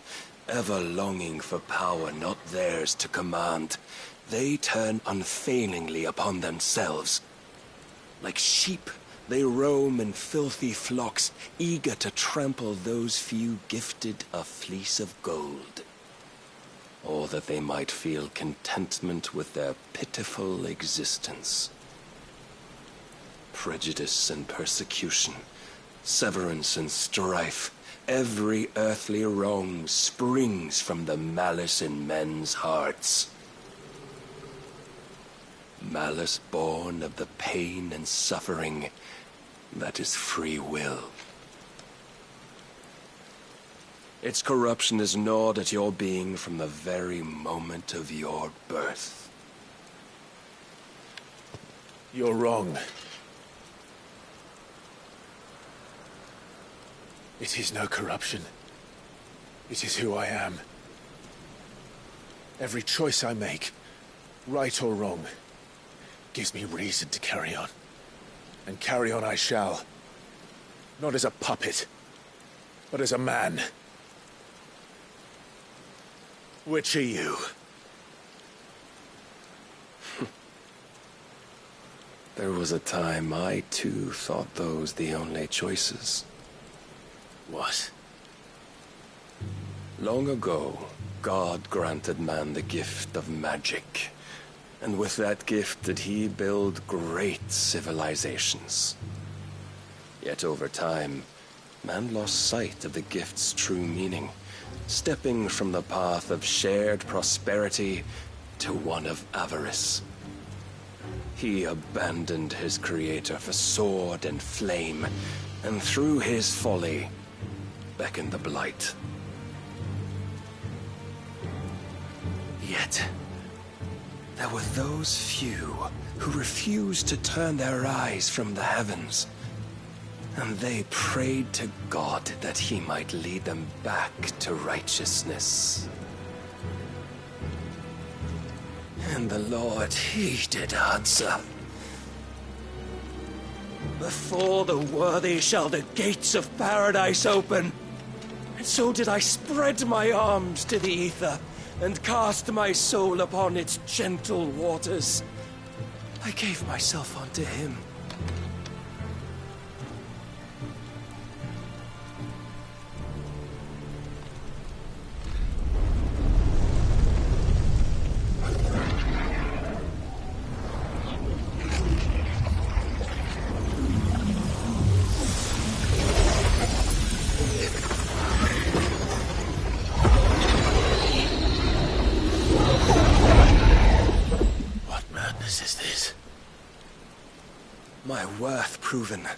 ever longing for power not theirs to command, they turn unfailingly upon themselves. Like sheep, they roam in filthy flocks, eager to trample those few gifted a fleece of gold. Or that they might feel contentment with their pitiful existence. Prejudice and persecution, severance and strife, every earthly wrong springs from the malice in men's hearts. Malice born of the pain and suffering that is free will. Its corruption is gnawed at your being from the very moment of your birth. You're wrong. It is no corruption. It is who I am. Every choice I make, right or wrong, gives me reason to carry on. And carry on I shall. Not as a puppet, but as a man. Which are you? There was a time I too thought those the only choices. What? Long ago, God granted man the gift of magic. And with that gift did he build great civilizations. Yet over time, man lost sight of the gift's true meaning, stepping from the path of shared prosperity to one of avarice. He abandoned his creator for sword and flame, and through his folly, beckoned the blight. Yet, there were those few who refused to turn their eyes from the heavens, and they prayed to God that he might lead them back to righteousness. And the Lord, he did answer. Before the worthy shall the gates of paradise open. And so did I spread my arms to the ether, and cast my soul upon its gentle waters. I gave myself unto him. My worth proven,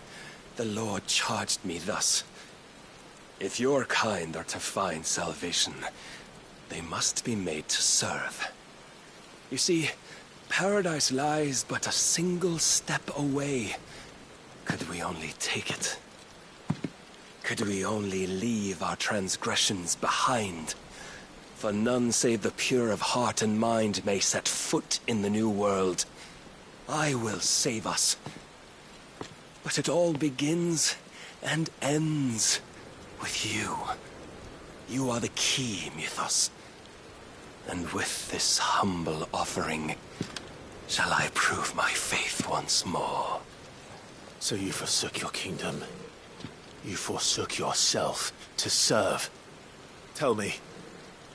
the Lord charged me thus. If your kind are to find salvation, they must be made to serve. You see, paradise lies but a single step away. Could we only take it? Could we only leave our transgressions behind? For none save the pure of heart and mind may set foot in the new world. I will save us. But it all begins and ends with you. You are the key, Mythos. And with this humble offering, shall I prove my faith once more. So you forsook your kingdom. You forsook yourself to serve. Tell me,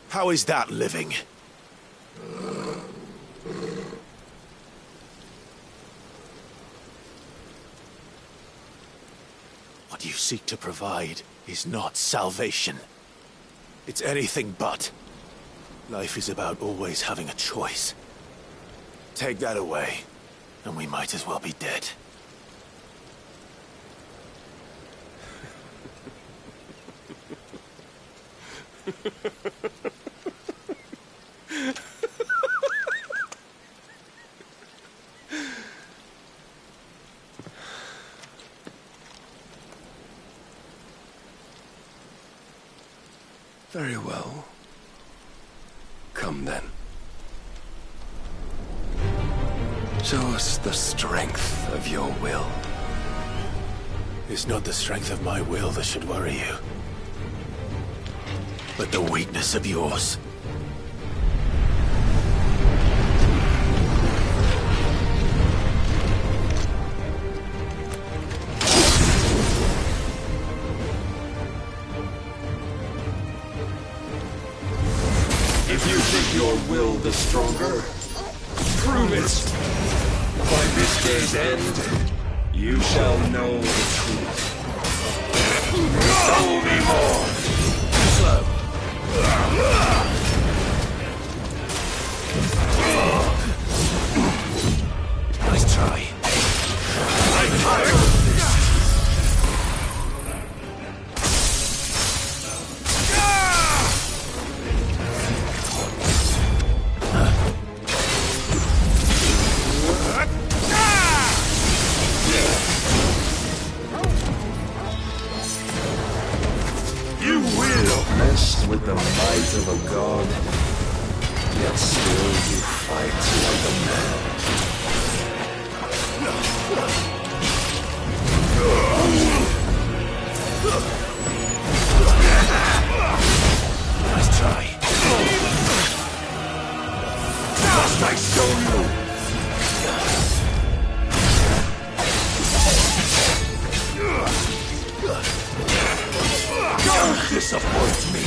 how is that living? What you seek to provide is not salvation. It's anything but. Life is about always having a choice. Take that away, and we might as well be dead. Very well. Come then. Show us the strength of your will. It's not the strength of my will that should worry you, but the weakness of yours. If you think your will the stronger, prove it. By this day's end, you shall know the truth. Tell me more! Slow. no god, yet still you fight like a man. Nice try. Must I show you? Don't disappoint me!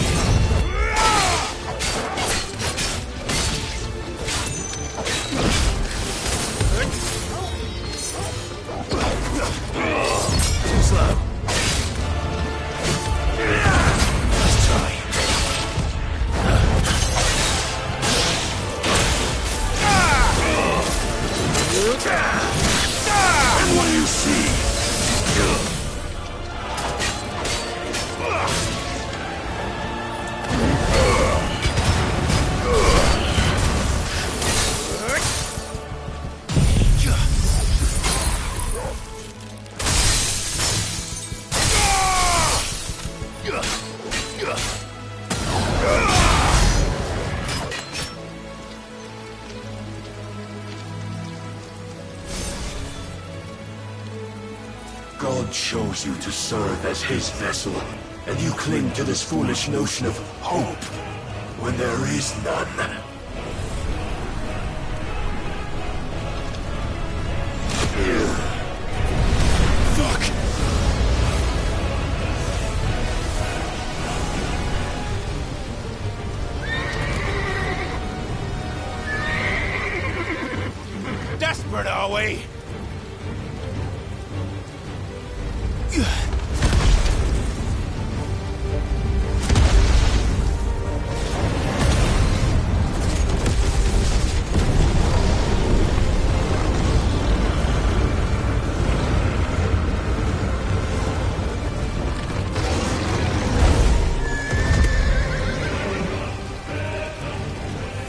Too slow. Let's try. And what do you see? God chose you to serve as his vessel, and you cling to this foolish notion of hope when there is none. Fuck! Desperate, are we?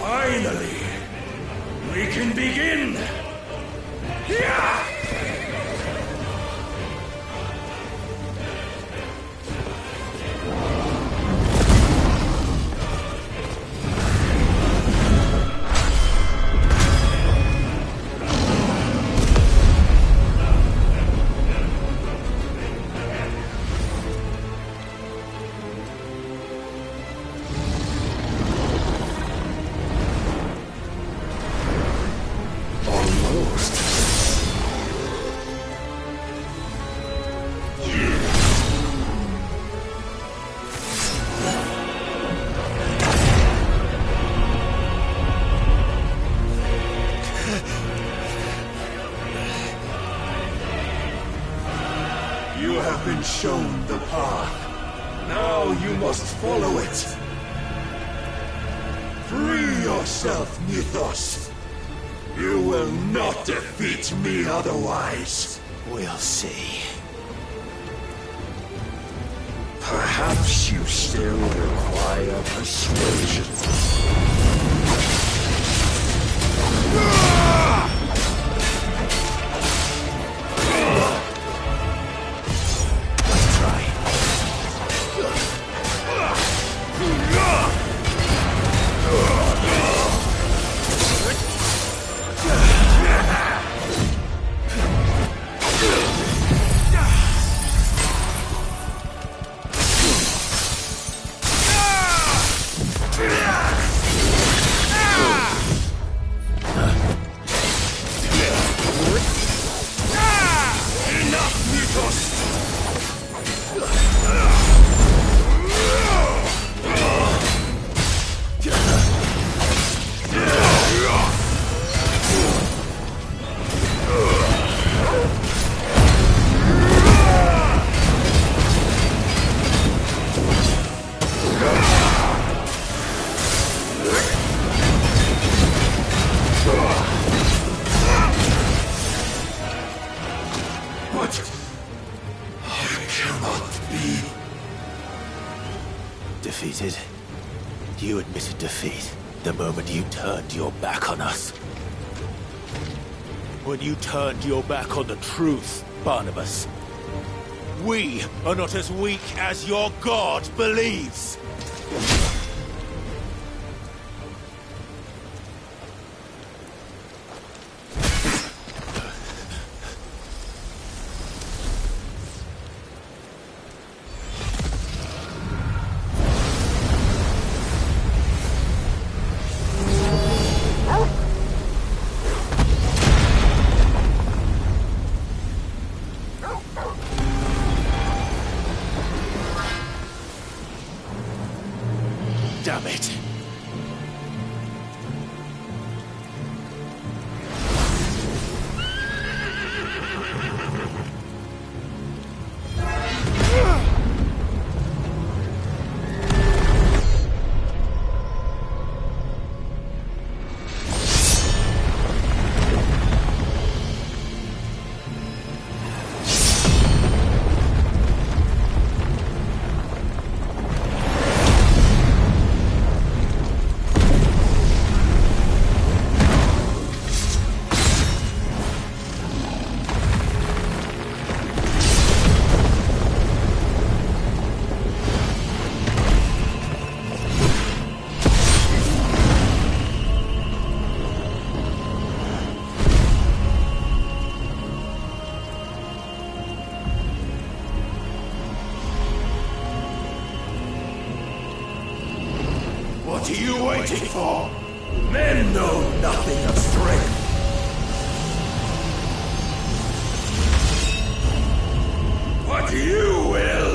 Finally, we can begin! Yeah! You have been shown the path. Now you must follow it. Free yourself, Mythos. You will not defeat me otherwise. We'll see. Perhaps you still require persuasion. Defeated? You admitted defeat the moment you turned your back on us. When you turned your back on the truth, Barnabas. We are not as weak as your god believes. What are you waiting for? Men know nothing of strength. But you will.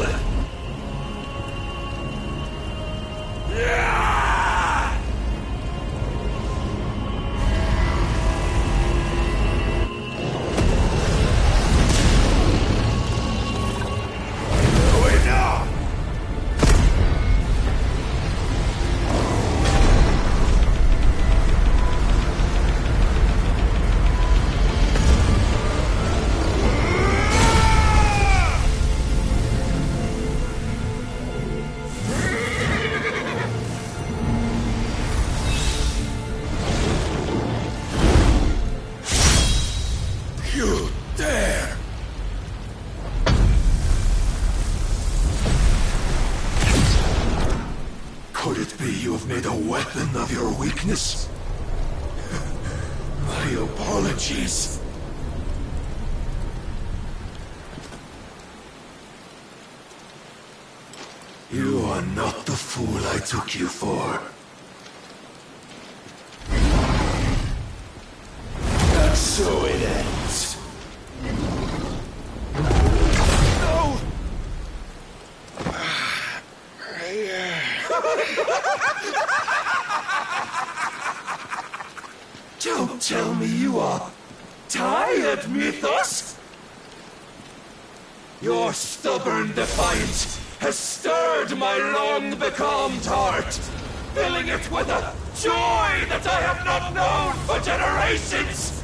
You dare! Could it be you have made a weapon of your weakness? My apologies. You are not the fool I took you for. And so it ends. No! Don't tell me you are tired, Mythos! Your stubborn defiance has stirred my long-becalmed heart, filling it with a joy that I have not known for generations!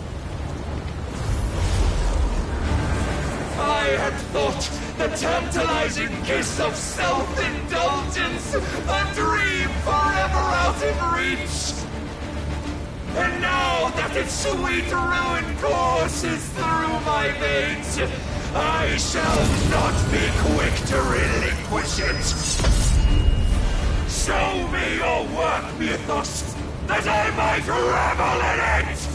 I had thought the tantalizing kiss of self-indulgence a dream forever out of reach. And now that its sweet ruin courses through my veins, I shall not be quick to relinquish it. Show me your work, Mythos, that I might revel in it!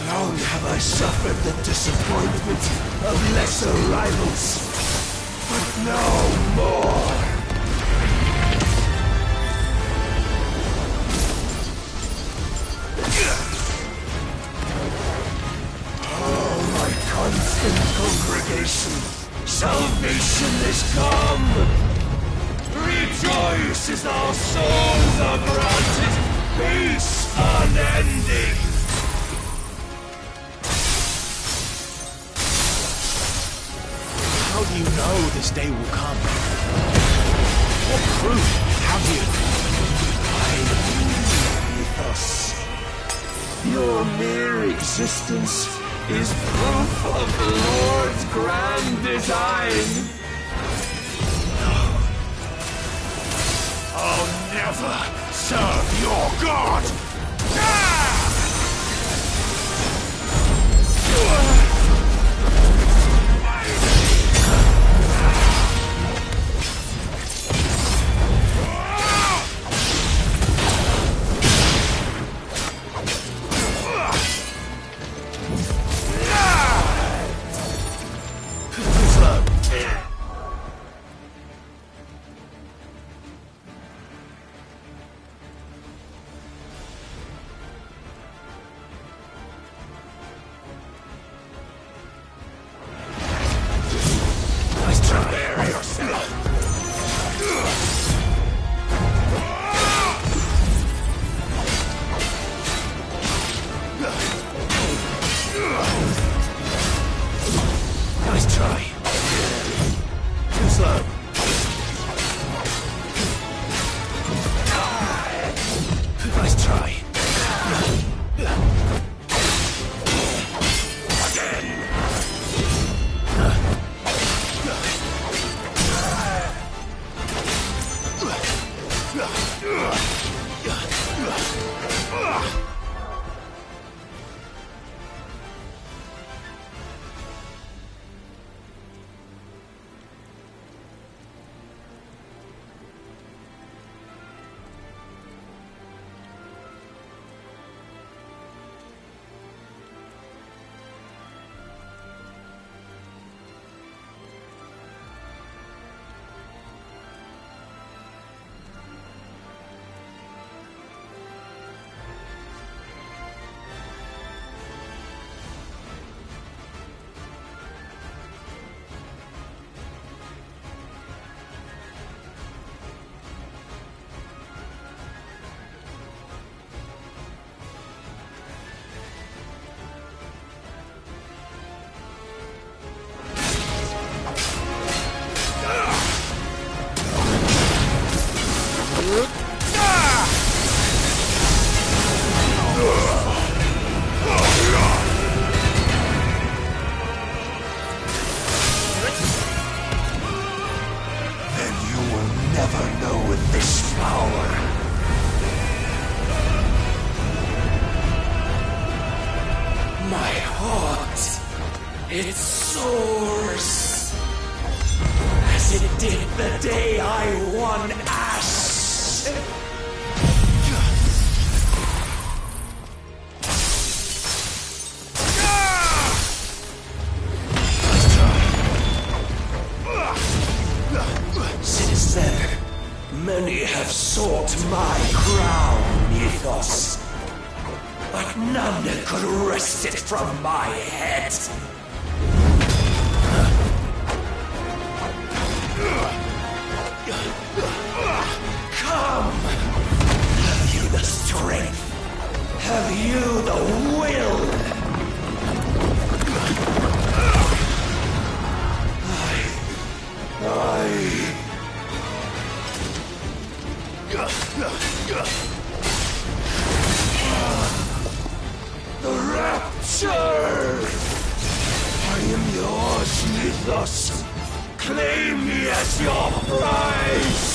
Long have I suffered the disappointment of lesser rivals, but no more. Oh, my constant congregation, salvation is come. Rejoice as our souls are granted peace unending. How do you know this day will come? What proof have you? Mythos. Your mere existence is proof of the Lord's grand design. I'll never serve your god! never know this power. My heart, it soars, as it did the day I won Ash. Since then, many have sought my crown, Mythos. But none could wrest it from my head. Come! Have you the strength? Have you the will? The rapture! I am yours, Mythos. Claim me as your prize!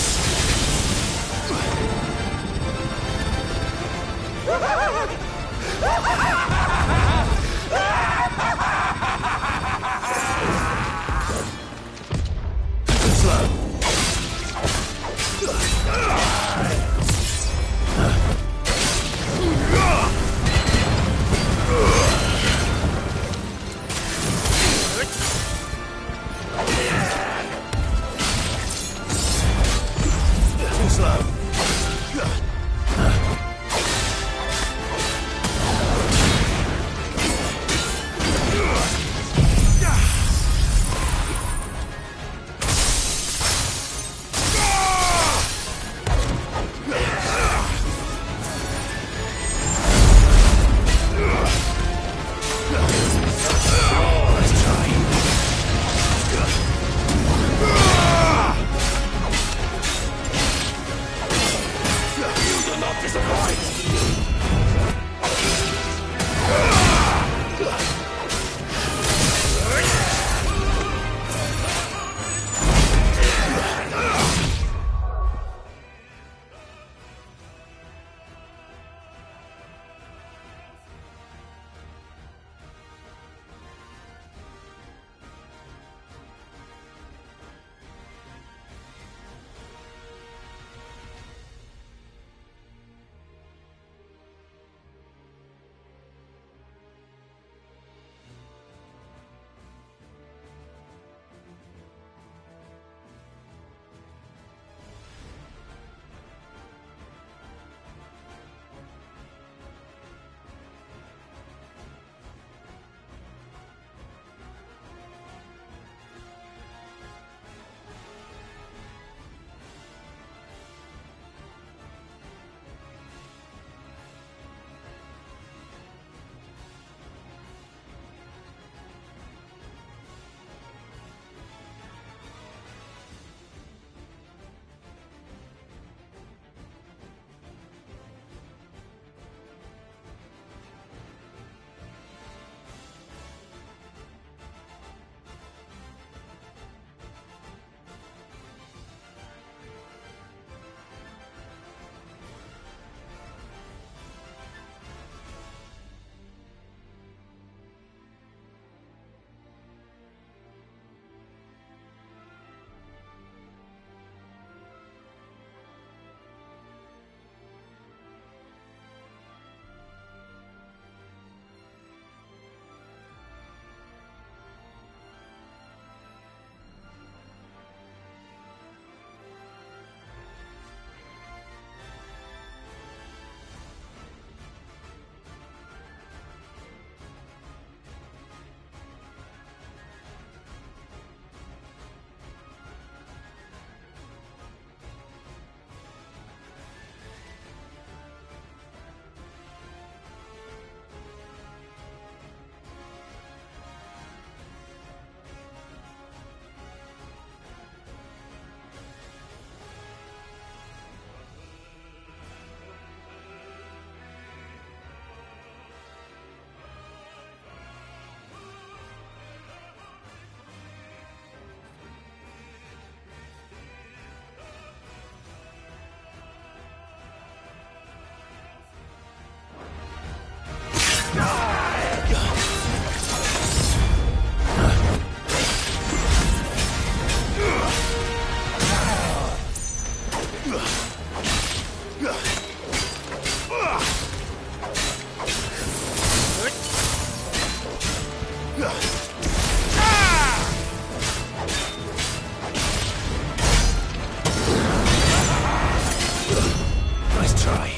Nice try.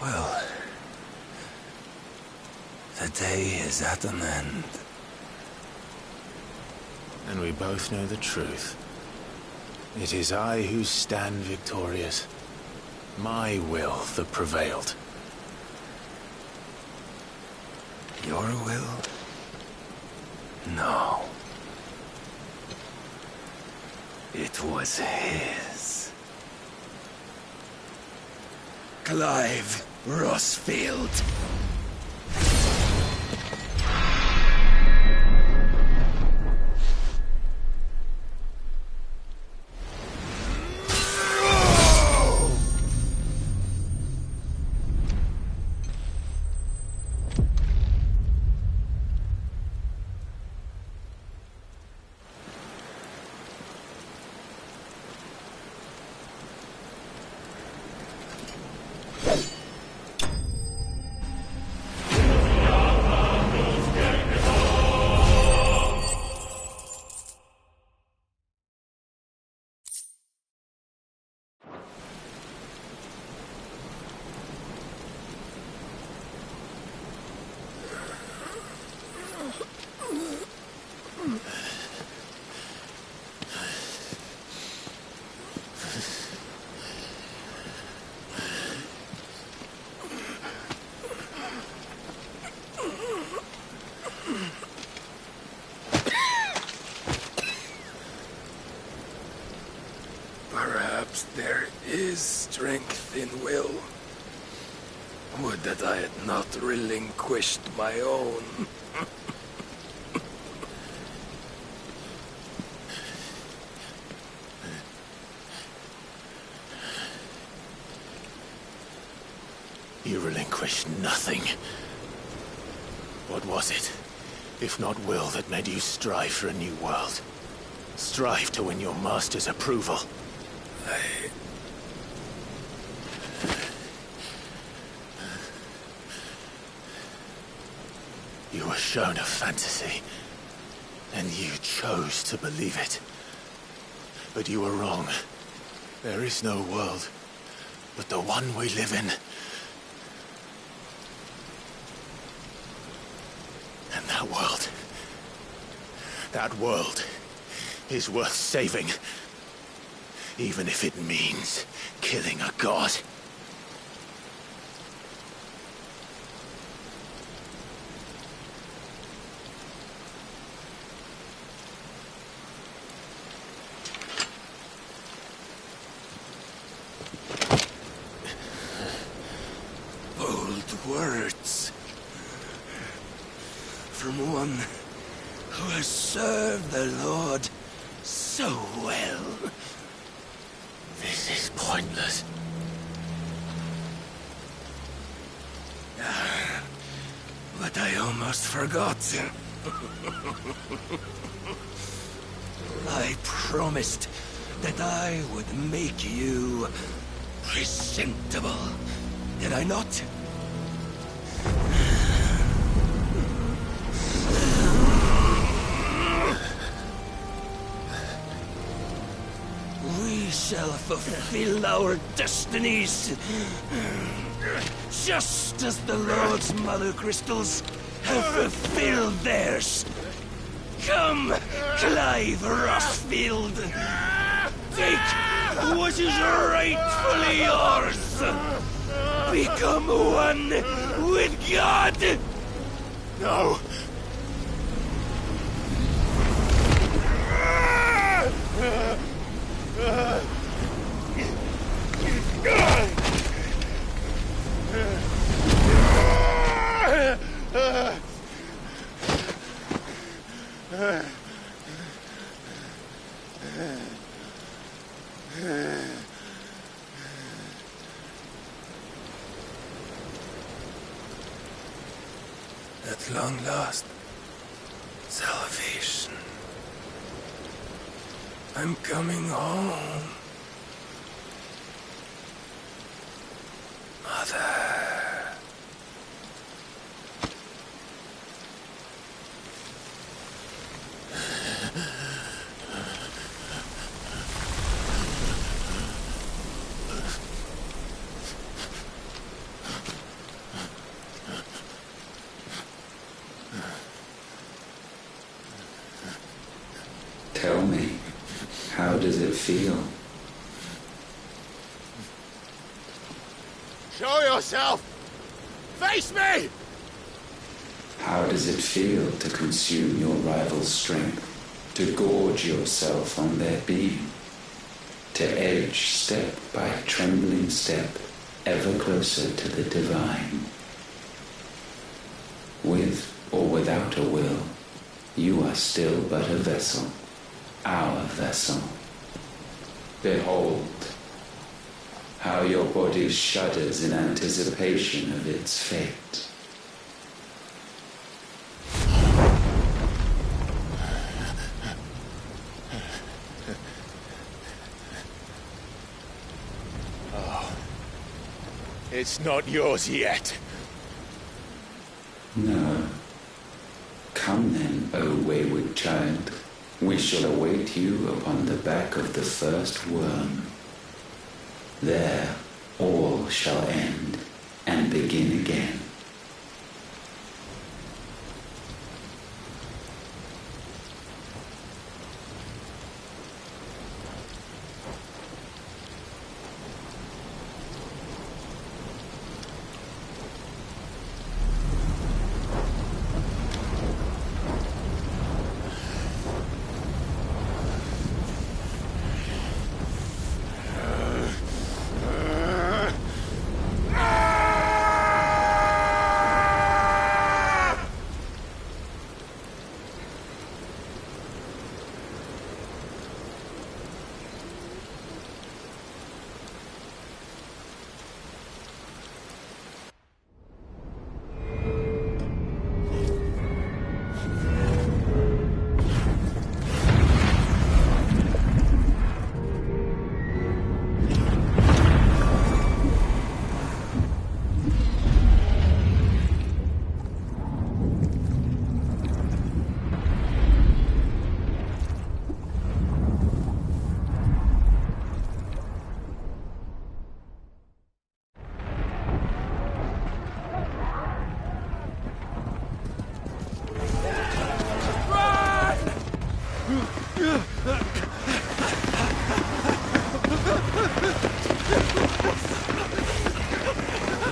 Well, the day is at an end. And we both know the truth. It is I who stand victorious. My will that prevailed. Your will? No. It was his. Clive Rossfield. Perhaps there is strength in will. Would that I had not relinquished my own. You relinquished nothing. What was it, if not will, that made you strive for a new world? Strive to win your master's approval? You were shown a fantasy, and you chose to believe it. But you were wrong. There is no world but the one we live in. And that world is worth saving. Even if it means killing a god. Bold words. From one who has served the Lord so well. This is pointless. But I almost forgot. I promised that I would make you presentable. Did I not? We shall fulfill our destinies, just as the Lord's Mother Crystals have fulfilled theirs. Come, Clive Rossfield. Take what is rightfully yours. Become one with God. No. At long last, salvation. I'm coming home. Mother. Tell me, how does it feel? Show yourself! Face me! How does it feel to consume your rival's strength? To gorge yourself on their beam? To edge step by trembling step ever closer to the divine? With or without a will, you are still but a vessel. Our vessel. Behold, how your body shudders in anticipation of its fate. Oh, it's not yours yet. No. Come then, O wayward child. We shall await you upon the back of the first worm. There, all shall end and begin again.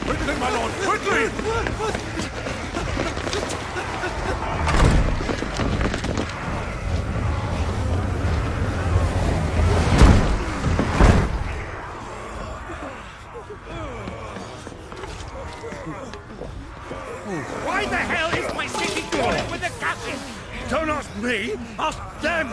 Quickly, my lord, quickly! Why the hell is my city crawling with the captain? Don't ask me, ask them!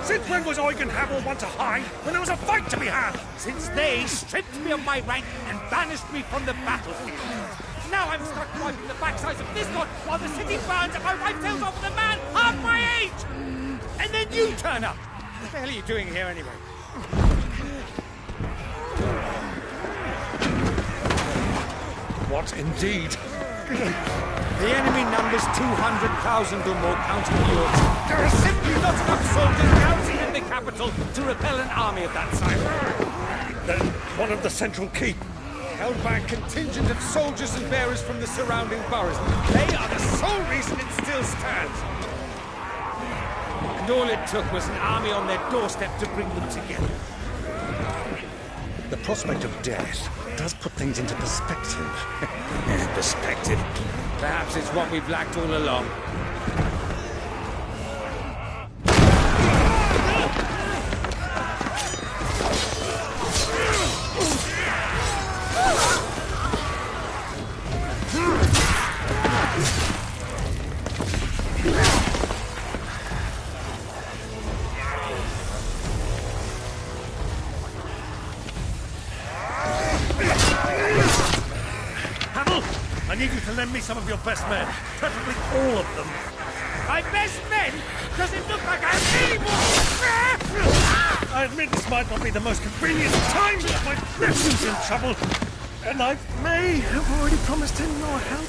Since when was Eugen Havel one to hide when there was a fight to be had? Since they stripped me of my rank and banished me from the battlefield. Now I'm stuck wiping the backsides of this lot while the city burns and my wife tells off with a man half my age! And then you turn up! What the hell are you doing here anyway? What indeed? The enemy numbers 200,000 or more, counting yours. There are simply not enough soldiers garrisoned in the capital to repel an army of that size. Then one of the central keep. Held by a contingent of soldiers and bearers from the surrounding boroughs. They are the sole reason it still stands. And all it took was an army on their doorstep to bring them together. The prospect of death does put things into perspective. Perspective. Perhaps it's what we've lacked all along. I begging you to lend me some of your best men. Preferably all of them. My best men? Does it look like I have any more? I admit this might not be the most convenient time, but my nephew's in trouble. And I may have already promised him your help.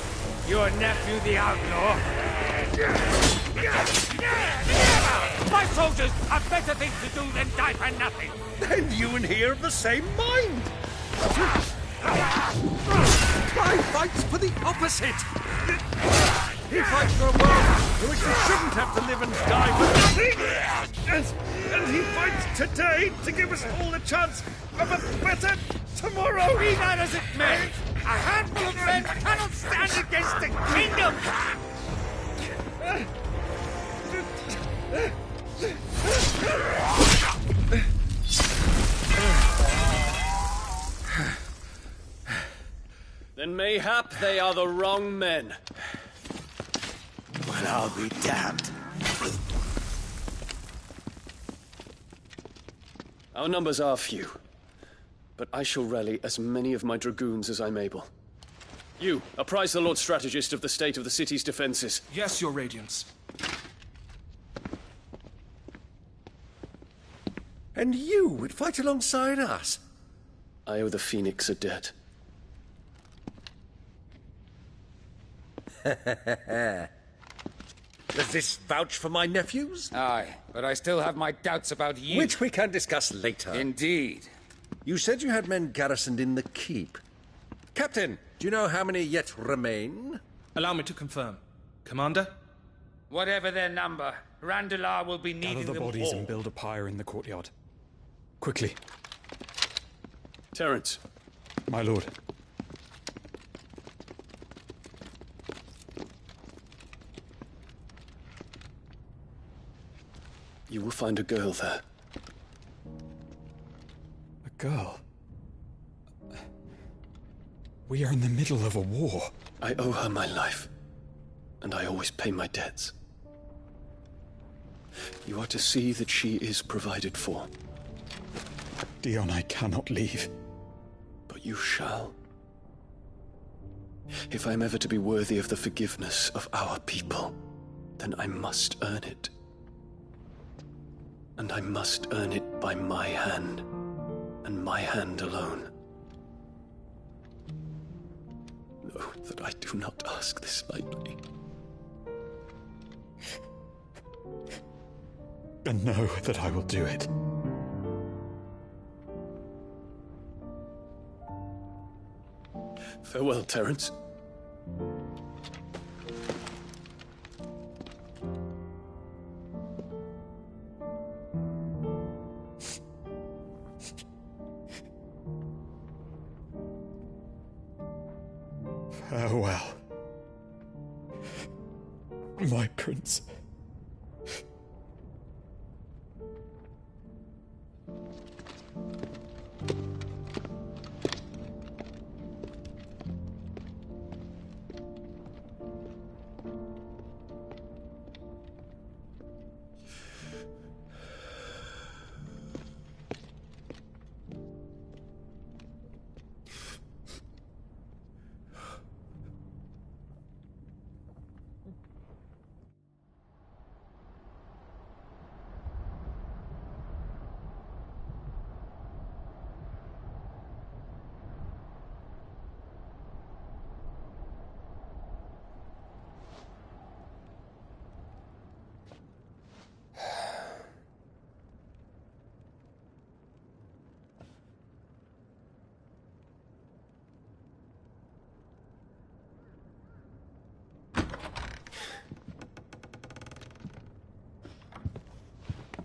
Your nephew, the outlaw? My soldiers have better things to do than die for nothing. Then you and he are of the same mind. Clive fights for the opposite. He fights for a world in which we shouldn't have to live and die for nothing. And he fights today to give us all a chance of a better tomorrow. Be that as it may, a handful of men cannot stand against the kingdom. Then mayhap they are the wrong men. Well, I'll be damned. Our numbers are few, but I shall rally as many of my dragoons as I'm able. You, apprise the Lord Strategist of the state of the city's defenses. Yes, Your Radiance. And you would fight alongside us? I owe the Phoenix a debt. Does this vouch for my nephews? Aye, but I still have my doubts about you. Which we can discuss later. Indeed. You said you had men garrisoned in the keep. Captain, do you know how many yet remain? Allow me to confirm. Commander? Whatever their number, Randalar will be needing Gather the them bodies all. and build a pyre in the courtyard. Quickly. Terence. My lord. You will find a girl there. A girl? We are in the middle of a war. I owe her my life, and I always pay my debts. You are to see that she is provided for. Dion, I cannot leave. But you shall. If I am ever to be worthy of the forgiveness of our people, then I must earn it. And I must earn it by my hand, and my hand alone. Know that I do not ask this lightly. And know that I will do it. Farewell, Terence. Farewell, my prince.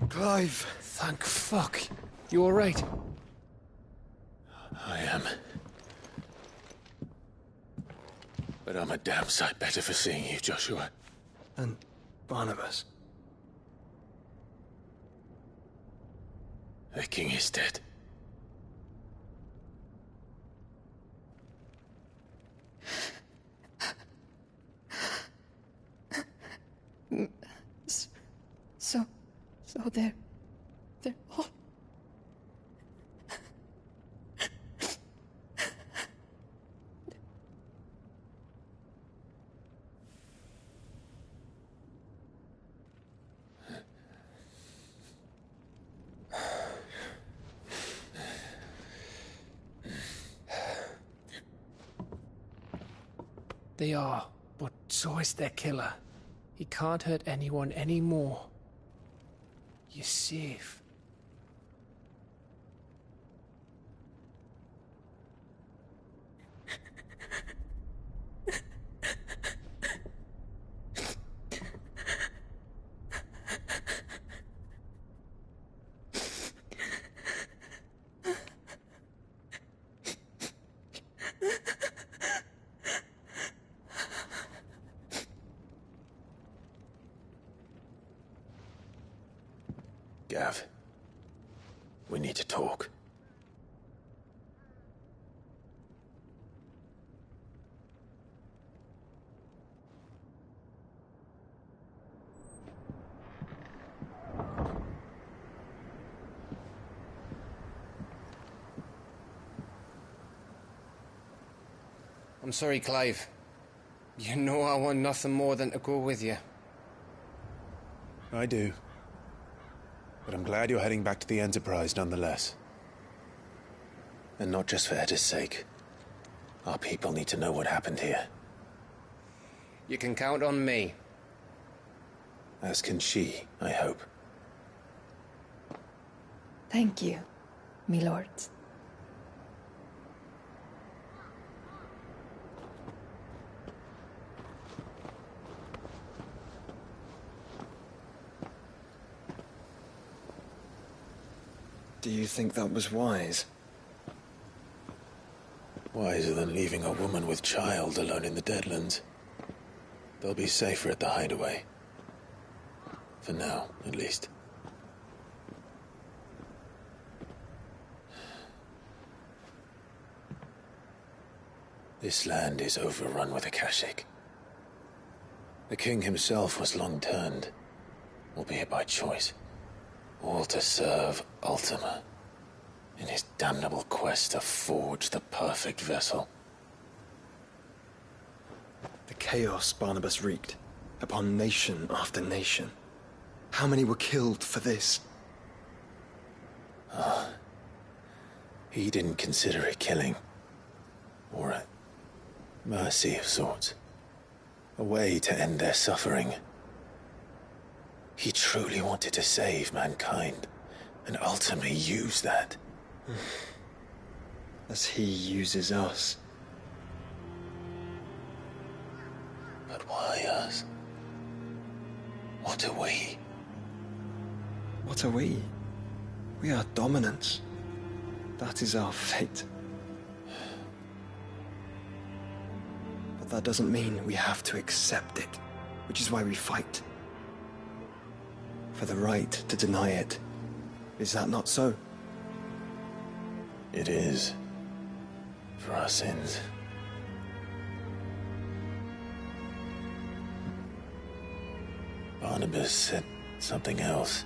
Clive, thank fuck. You alright? I am. But I'm a damn sight better for seeing you, Joshua. And Barnabas. The king is dead. So they're all... They are, but so is their killer. He can't hurt anyone anymore. You're safe. Gav, we need to talk. I'm sorry, Clive. You know I want nothing more than to go with you. I do. But I'm glad you're heading back to the Enterprise nonetheless. And not just for Edda's sake. Our people need to know what happened here. You can count on me. As can she, I hope. Thank you, me lords. Do you think that was wise? Wiser than leaving a woman with child alone in the Deadlands. They'll be safer at the hideaway. For now, at least. This land is overrun with Akashic. The king himself was long turned, albeit by choice. All to serve Ultima, in his damnable quest to forge the perfect vessel. The chaos Barnabas wreaked upon nation after nation. How many were killed for this? He didn't consider it killing. Or a mercy of sorts. A way to end their suffering. He truly wanted to save mankind, and ultimately use that. As he uses us. But why us? What are we? What are we? We are dominance. That is our fate. But that doesn't mean we have to accept it, which is why we fight. For the right to deny it. Is that not so? It is. For our sins. Barnabas said something else.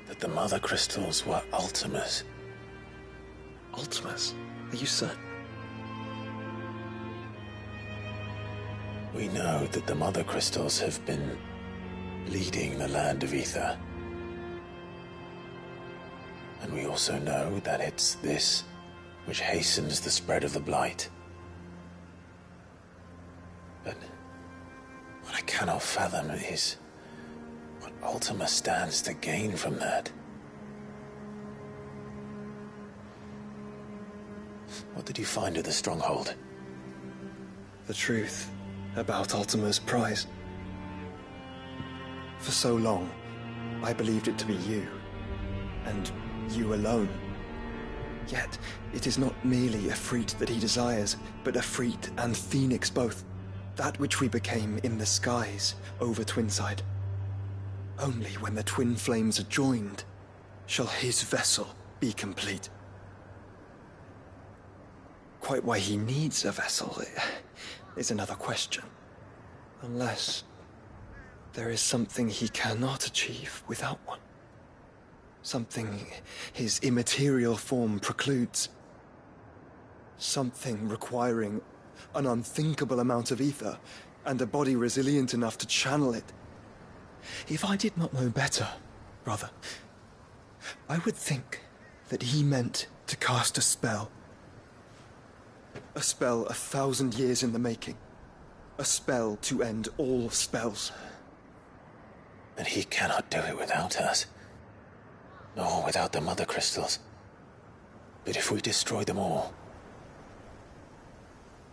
That the Mother Crystals were Ultimas. Ultimas? Are you certain? We know that the Mother Crystals have been leading the land of Ether. And we also know that it's this which hastens the spread of the Blight. But what I cannot fathom is what Ultima stands to gain from that. What did you find at the Stronghold? The truth about Ultima's prize. For so long, I believed it to be you, and you alone. Yet, it is not merely Efreet that he desires, but Efreet and Phoenix both. That which we became in the skies over Twinside. Only when the twin flames are joined shall his vessel be complete. Quite why he needs a vessel is another question. Unless there is something he cannot achieve without one. Something his immaterial form precludes. Something requiring an unthinkable amount of ether and a body resilient enough to channel it. If I did not know better, brother, I would think that he meant to cast a spell. A spell 1,000 years in the making. A spell to end all spells. But he cannot do it without us. Nor without the Mother Crystals. But if we destroy them all,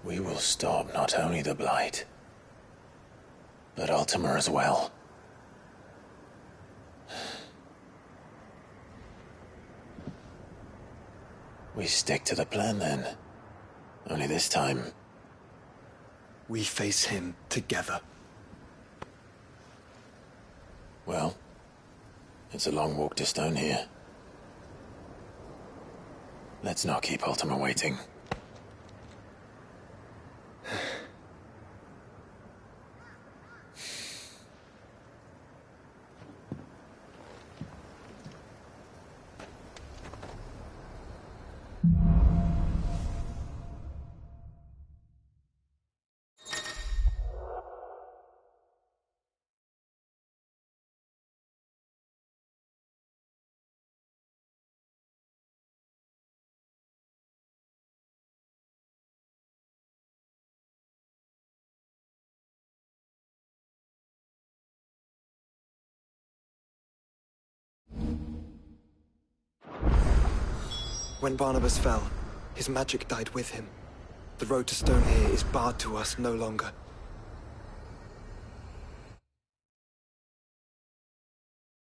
we will stop not only the Blight, but Ultima as well. We stick to the plan then. Only this time, we face him together. Well, it's a long walk to Stone here. Let's not keep Ultima waiting. When Barnabas fell, his magic died with him. The road to Stone here is barred to us no longer.